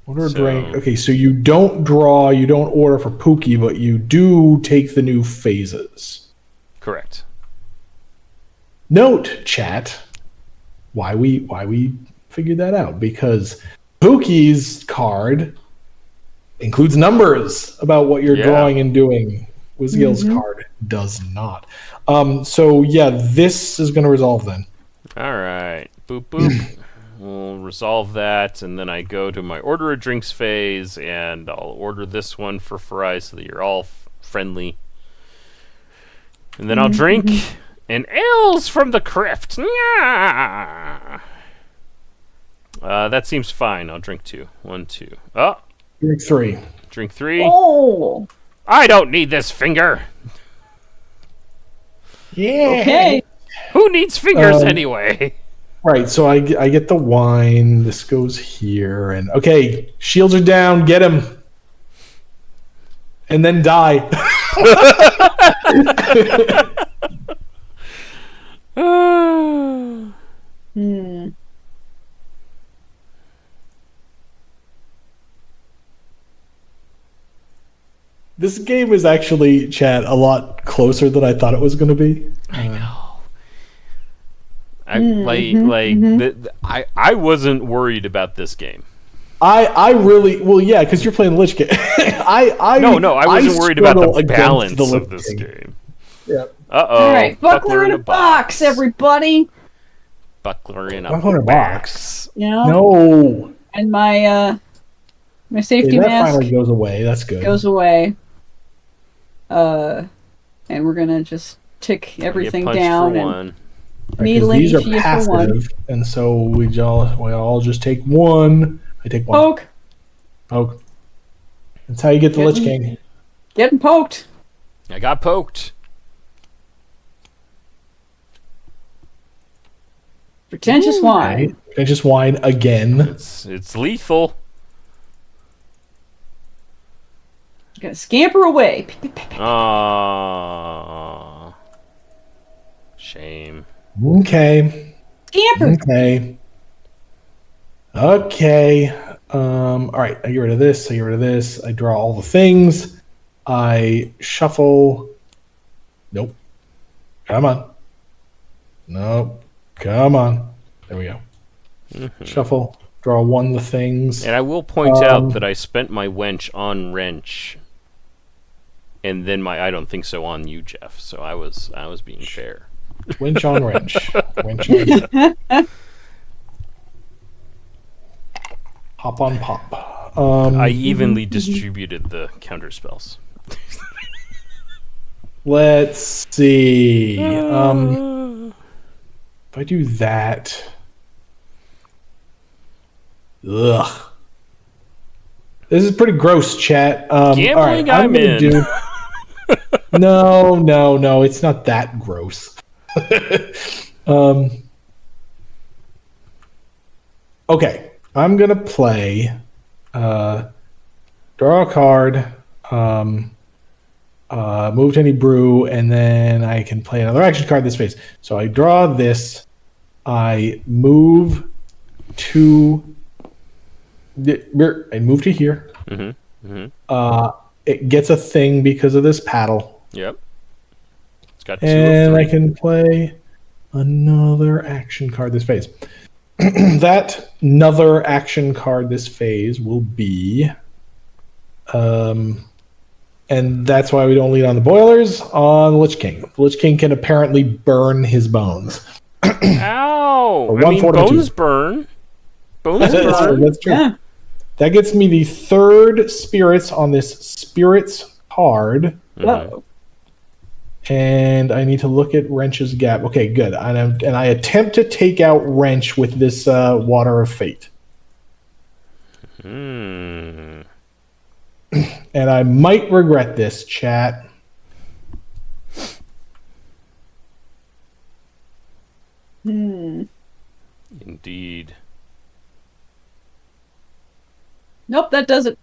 Order a So- drink. Okay, so you don't draw, you don't order for Pookie, but you do take the new phases. Correct. Note, chat, why we figured that out, because Pookie's card includes numbers about what you're Yeah. drawing and doing. Wizgill's card does not. So yeah, this is going to resolve then. All right. Boop, boop. We'll resolve that, and then I go to my order of drinks phase, and I'll order this one for Farai so that you're all friendly. And then I'll drink an ales from the crypt. Nyah! That seems fine. I'll drink 2. 1, 2. Oh, Drink 3. drink 3. Oh, I don't need this finger. Yeah. okay. Who needs fingers Um, anyway? Right, so I get the wine. This goes here, and okay, shields are down. Get him, and then die. Hmm. This game is actually, chat, a lot closer than I thought it was going to be. I know. I wasn't worried about this game. I really yeah, because you're playing Lich King. I wasn't worried about struggle the against balance the Lich of this King. game. Yeah. Uh-oh. All right, buckler in a box, everybody. Buckler in a Buckler in a box. You know, No, and my safety that mask finally goes away. That's good. goes away. And we're gonna just tick Get everything punched down for and one. needling these are each of you for one. passive, and so we all just take one. I take one. Poke, Poke. That's how you get the Lich Getting- King. getting poked. I got poked. Pretentious wine. Right. And just wine again. It's lethal. Gonna scamper away. Aww. Shame. Okay. Scamper. Okay. Okay. All right. I get rid of this. I get rid of this. I draw all the things. I shuffle. Nope. Come on. Nope. Come on. There we go. Shuffle. Draw one of the things. And I will point out that I spent my wench on wrench, and then my I don't think so on you, Jeff. So I was being fair. Winch on wrench. Winch on. Hop on pop. I evenly distributed the counter spells. Let's see. If I do that. Ugh. This is pretty gross, chat. Gambling, all right, I'm gonna in. No, it's not that gross. Okay, I'm gonna play. Draw a card. Move to any brew, and then I can play another action card this phase. So I draw this. I move to. I move to here. It gets a thing because of this paddle, Yep. It's got 2 and of I 3. can play another action card this phase. That another action card this phase will be. And that's why we don't lead on the boilers on Lich King. Lich King can apparently burn his bones. Ow! A I mean, 142. bones burn. Bones That's burn. true. That's true. Yeah. That gets me the 3rd spirits on this spirits card. Whoa. And I need to look at Wrench's gap. Okay, good. And I attempt to take out Wrench with this Water of Fate. Hmm. And I might regret this, chat. Hmm. Indeed. Nope, that does it.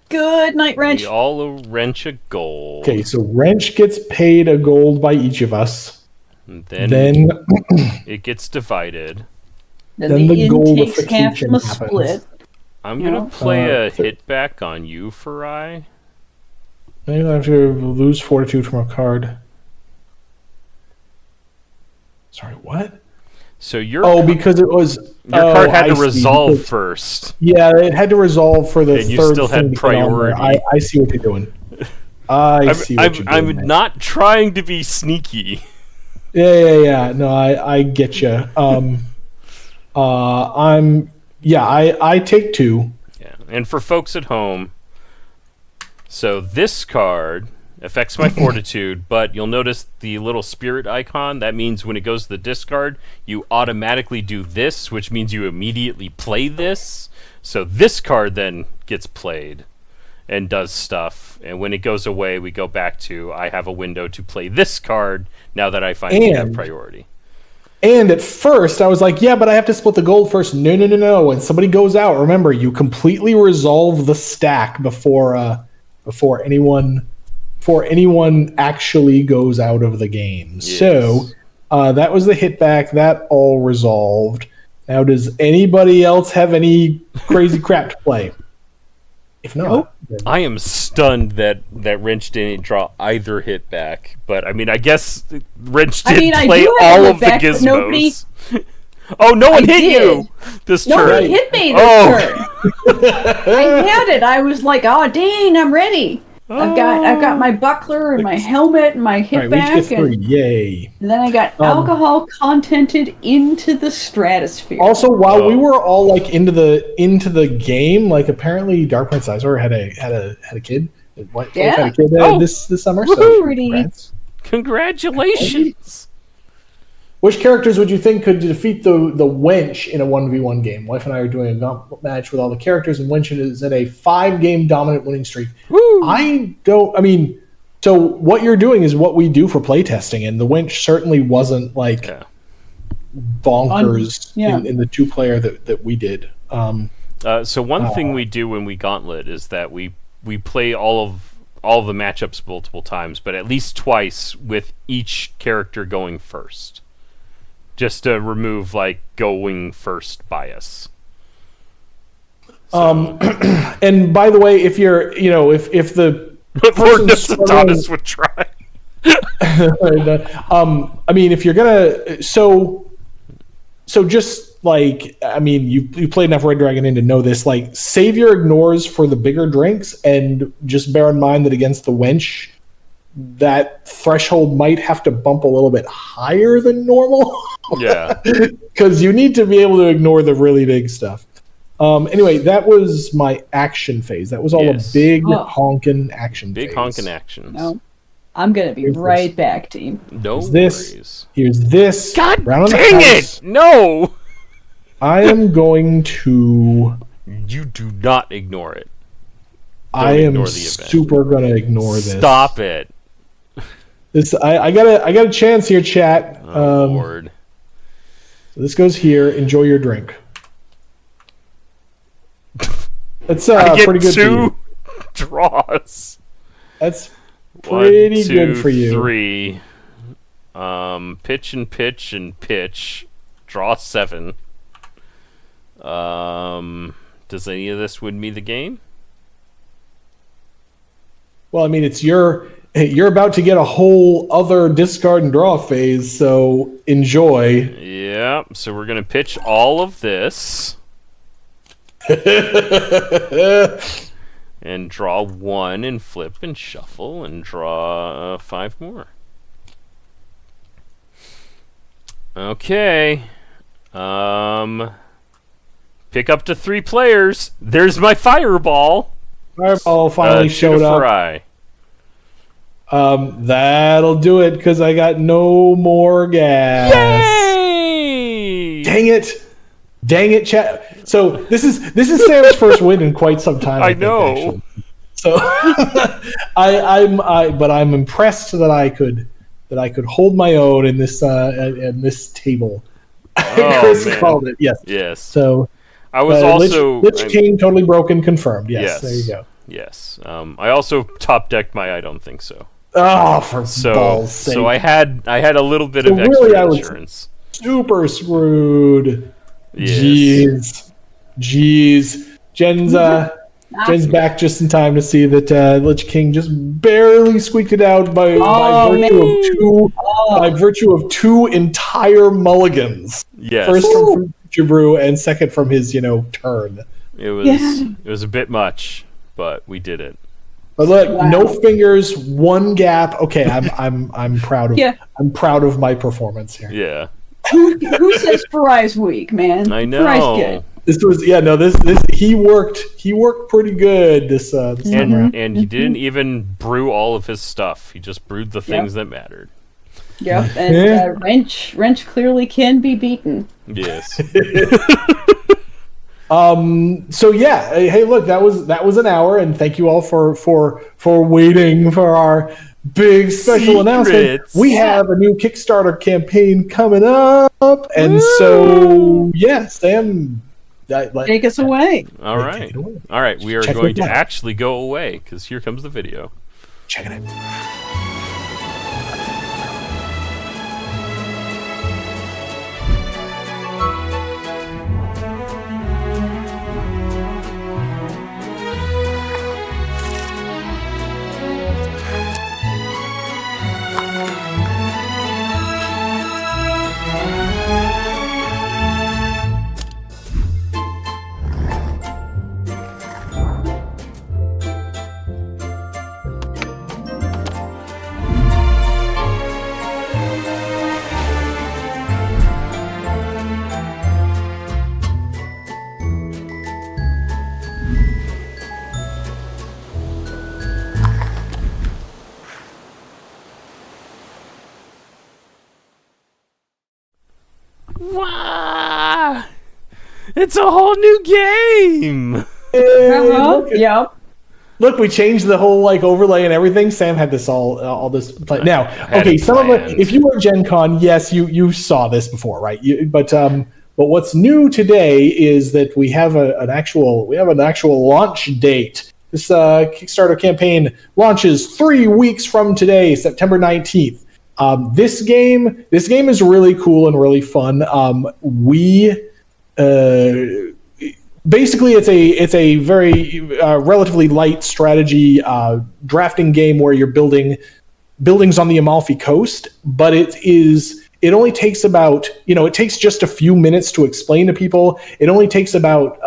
Good night, Wrench. We all a wrench a gold. Okay, so Wrench gets paid a gold by each of us. And Then it gets divided. Then the inn takes half goldification from a happens. split. I'm You gonna know? play a hit back on you, Farai. Maybe I have to lose fortitude from a card. Sorry, what? So your Oh, because it was your card had I to see, resolve because- first. Yeah, it had to resolve for the And you third still had thing to get on there. priority. I see what you're doing. I see what you're doing. I'm not trying to be sneaky. Yeah. No, I get you. I take 2. Yeah. And for folks at home, so this card affects my fortitude, but you'll notice the little spirit icon. That means when it goes to the discard, you automatically do this, which means you immediately play this. So this card then gets played and does stuff. And when it goes away, we go back to I have a window to play this card now that I finally have And- priority. And at first, I was like, yeah, but I have to split the gold first. No. When somebody goes out, remember, you completely resolve the stack before anyone actually goes out of the game. Yes. So that was the hit back. That all resolved. Now, does anybody else have any crazy crap to play? If not, then- I am stunned that Wrench didn't draw either hit back, but I mean, I guess Wrench did I play do have all a of the hit back, but nobody- gizmos. Oh, no one I hit did. you this Nobody turn. hit me this turn. I had it. I was like, oh dang, I'm ready. I've got my buckler and my helmet and my hit all right, we back, each get 3. and Yay. then I got alcohol contented into the stratosphere. Also, while we Oh. were all like into the game, like apparently Dark Prince Izor had a kid. Wife Yeah. had a kid Oh. this summer. Woohoo. So Pretty. congrats. Congratulations. Which characters would you think could defeat the Wench in a 1v1 game? Wife and I are doing a gauntlet match with all the characters, and Wench is in a 5-game dominant winning streak. Woo. So what you're doing is what we do for playtesting, and the Wench certainly wasn't like Yeah. bonkers Yeah. in the 2-player that we did. So one thing we do when we gauntlet is that we play all of the matchups multiple times, but at least twice with each character going first, just to remove like going first bias. And by the way, if you're, if the Lord knows struggling- Adonis would try. if you're gonna, so just like, you played enough Red Dragon in to know this. Like, Savior ignores for the bigger drinks, and just bear in mind that against the Wench, that threshold might have to bump a little bit higher than normal. Yeah. Because you need to be able to ignore the really big stuff. Anyway, that was my action phase. That was all Yes. a big Oh. honkin' action Big phase. honkin' actions. No, I'm gonna be Here's right back, team. No Here's this. worries. Here's this. God round on the dang house. it! No! I am going to. You do not ignore it. I am ignore the event. super gonna ignore this. Stop it. This. I got a chance here, chat. Oh, Lord. This goes here. Enjoy your drink. That's I get pretty good for you. 2 draws. That's 1, pretty 2, good for you. 3. Pitch and pitch and pitch. Draw 7. Does any of this win me the game? Well, it's you're about to get a whole other discard and draw phase, so enjoy. Yeah, so we're going to pitch all of this. And draw 1 and flip and shuffle and draw 5 more. Okay. Pick up to 3 players. There's my fireball. Fireball finally showed up. That'll do it because I got no more gas. Yay! Dang it, chat. So this is Sam's first win in quite some time. I think, know. actually. So but I'm impressed that I could hold my own in this table. Chris man. called it. Yes. Yes. So I was also Lich King totally broken. Confirmed. Yes. Yes. There you go. Yes. I also top decked my I don't think so. Oh, for balls' sake! So I had a little bit So of really, extra I was insurance. super screwed. Yes. Jeez. Jen's back just in time to see that Lich King just barely squeaked it out by virtue of two entire mulligans. Yes. First from Future Brew and second from his, turn. It was a bit much, but we did it. But look, no fingers, one gap. Okay, I'm proud of I'm proud of my performance here. Yeah. Who says Farai's weak, man? I know. Farai's good. This he worked pretty good this time around. And he didn't even brew all of his stuff. He just brewed the things that mattered. Yep, and Wrench clearly can be beaten. Yes. So yeah, hey, look, that was an hour, and thank you all for waiting for our big special announcement. We have a new Kickstarter campaign coming up, and so yeah, Sam, take us away. All right. We are going to actually go away because here comes the video. Check it out. Wow! It's a whole new game. Yep. Look, we changed the whole overlay and everything. Sam had this all this planned. Now, okay, some of it. If you were at Gen Con, yes, you saw this before, right? But what's new today is that we have an actual launch date. This Kickstarter campaign launches 3 weeks from today, September 19th. This game is really cool and really fun. Basically, it's a very relatively light strategy drafting game where you're building buildings on the Amalfi Coast, but it only takes about, it takes just a few minutes to explain to people. It only takes about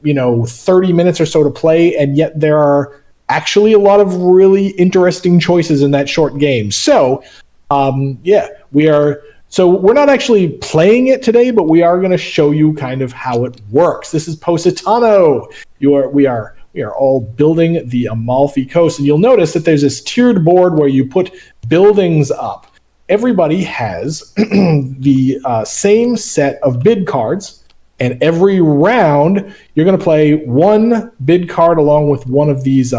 30 minutes or so to play, and yet there are actually a lot of really interesting choices in that short game. So we're not actually playing it today, but we are going to show you kind of how it works. This is Positano. We are all building the Amalfi Coast, and you'll notice that there's this tiered board where you put buildings up. Everybody has the same set of bid cards, and every round you're going to play one bid card along with one of these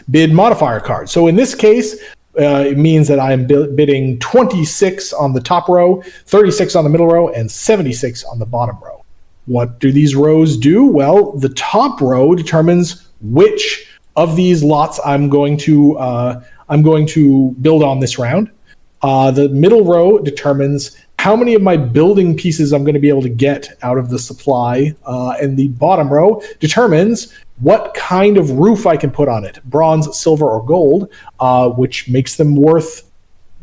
bid modifier cards. So in this case, it means that I'm bidding 26 on the top row, 36 on the middle row, and 76 on the bottom row. What do these rows do? Well, the top row determines which of these lots I'm going to build on this round. The middle row determines how many of my building pieces I'm going to be able to get out of the supply, and the bottom row determines what kind of roof I can put on it, bronze, silver, or gold, which makes them worth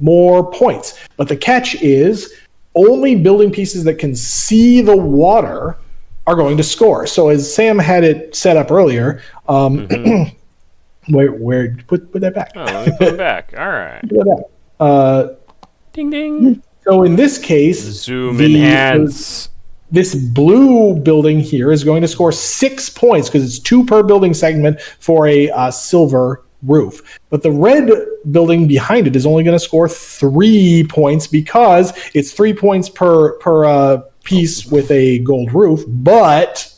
more points. But the catch is only building pieces that can see the water are going to score. So as Sam had it set up earlier, where put that back? Oh, let me put it back. All right. Put that back. Ding ding. So in this case, zoom enhance. This blue building here is going to score 6 points because it's 2 per building segment for a silver roof. But the red building behind it is only going to score 3 points because it's 3 points per piece with a gold roof. But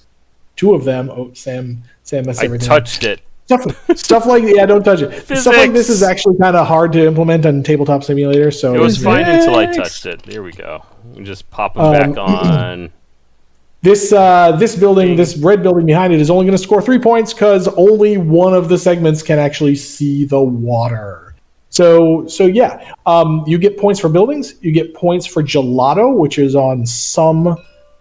2 of them, Sam messed everything up. I touched it. stuff like don't touch it. Stuff like this is Physics. actually kind of hard to implement on Tabletop Simulator. So It was fine until I Physics. touched it. There we go. We just pop them back on. This building, this red building behind it, is only going to score 3 points because only one of the segments can actually see the water. So yeah, you get points for buildings. You get points for gelato, which is on some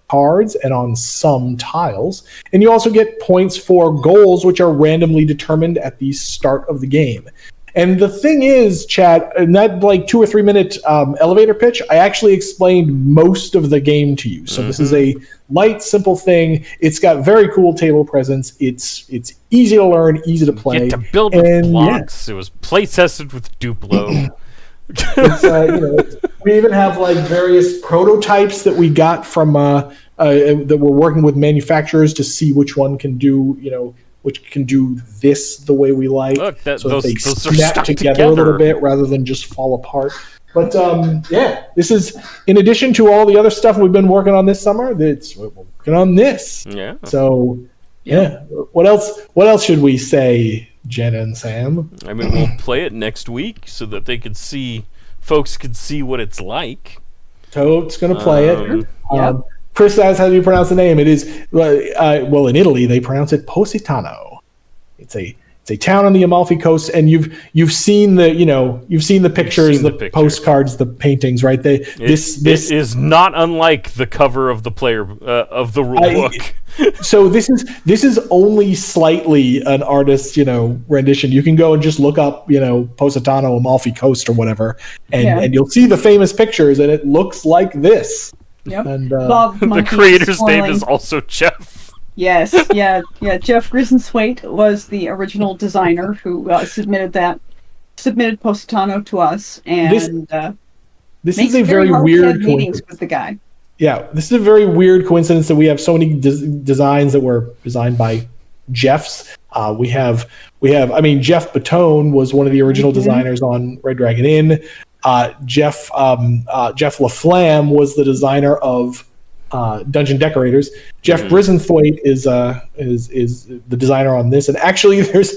cards and on some tiles, and you also get points for goals, which are randomly determined at the start of the game. And the thing is, Chad, in that 2 or 3 minute elevator pitch, I actually explained most of the game to you. So this is a light, simple thing. It's got very cool table presence. It's easy to learn, easy to play. Get to build with blocks. It was play tested with Duplo. We even have various prototypes that we got from that we're working with manufacturers to see which one can do which can do this the way we like. Look, so those they are snap stuck together a little bit rather than just fall apart. But this is in addition to all the other stuff we've been working on this summer. We're working on this. Yeah. So what else should we say, Jenna and Sam? I mean, we'll play it next week so that folks could see what it's like. Toad's going to play it. Yeah. Chris asks, how do you pronounce the name? It is in Italy they pronounce it Positano. It's a town on the Amalfi Coast, and you've seen the pictures, the postcards, the paintings, right? This is not unlike the cover of the player of the rule book. So this is only slightly an artist's rendition. You can go and just look up Positano, Amalfi Coast or whatever, and you'll see the famous pictures, and it looks like this. Yep. And Bob The Monkey creator's name spoiling. is also Jeff. Yes, yeah. Jeff Grisenswaite was the original designer who submitted Positano to us, and this makes is a it very hard to have weird meetings coincidence. with the guy. Yeah, this is a very weird coincidence that we have so many designs that were designed by Jeffs. We have. I mean, Jeff Batone was one of the original designers on Red Dragon Inn. Jeff LaFlamme was the designer of Dungeon Decorators. Jeff Brissenthwaite is the designer on this. And actually, there's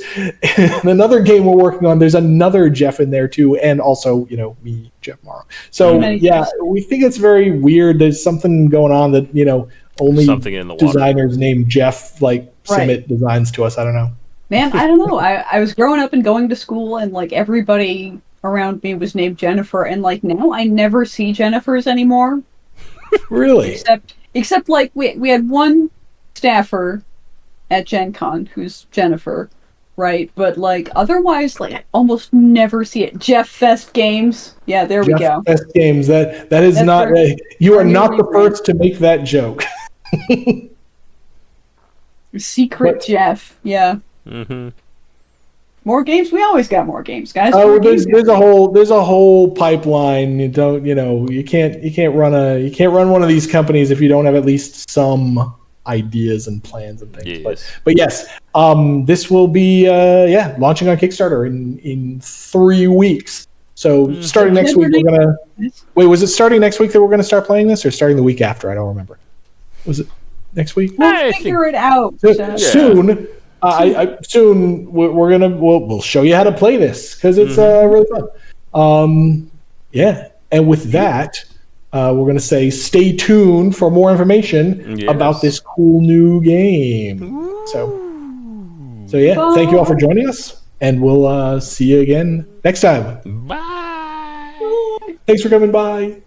another game we're working on. There's another Jeff in there too, and also me, Jeff Morrow. So we think it's very weird. There's something going on that only Something in the water. designers named Jeff submit designs to us. I don't know. Man, I don't know. I was growing up and going to school, and everybody around me was named Jennifer, and now I never see Jennifers anymore. Really? Except we had one staffer at Gen Con who's Jennifer, right? But otherwise I almost never see it. Jeff Fest Games. Yeah, there we go. Fest Games. That is That's not you are not the first to make that joke. Secret Jeff. Yeah. Mm-hmm. More games? We always got more games, guys. Oh, More there's games. a whole pipeline. You can't run one of these companies if you don't have at least some ideas and plans and things. Yes. But yes, this will be launching on Kickstarter in 3 weeks. So starting next week we're gonna wait. Was it starting next week that we're gonna start playing this, or starting the week after? I don't remember. Was it next week? We'll figure it out. Soon. Soon we'll show you how to play this because it's really fun. And with that, we're gonna say stay tuned for more information about this cool new game. So yeah, thank you all for joining us, and we'll see you again next time. Bye. Thanks for coming by.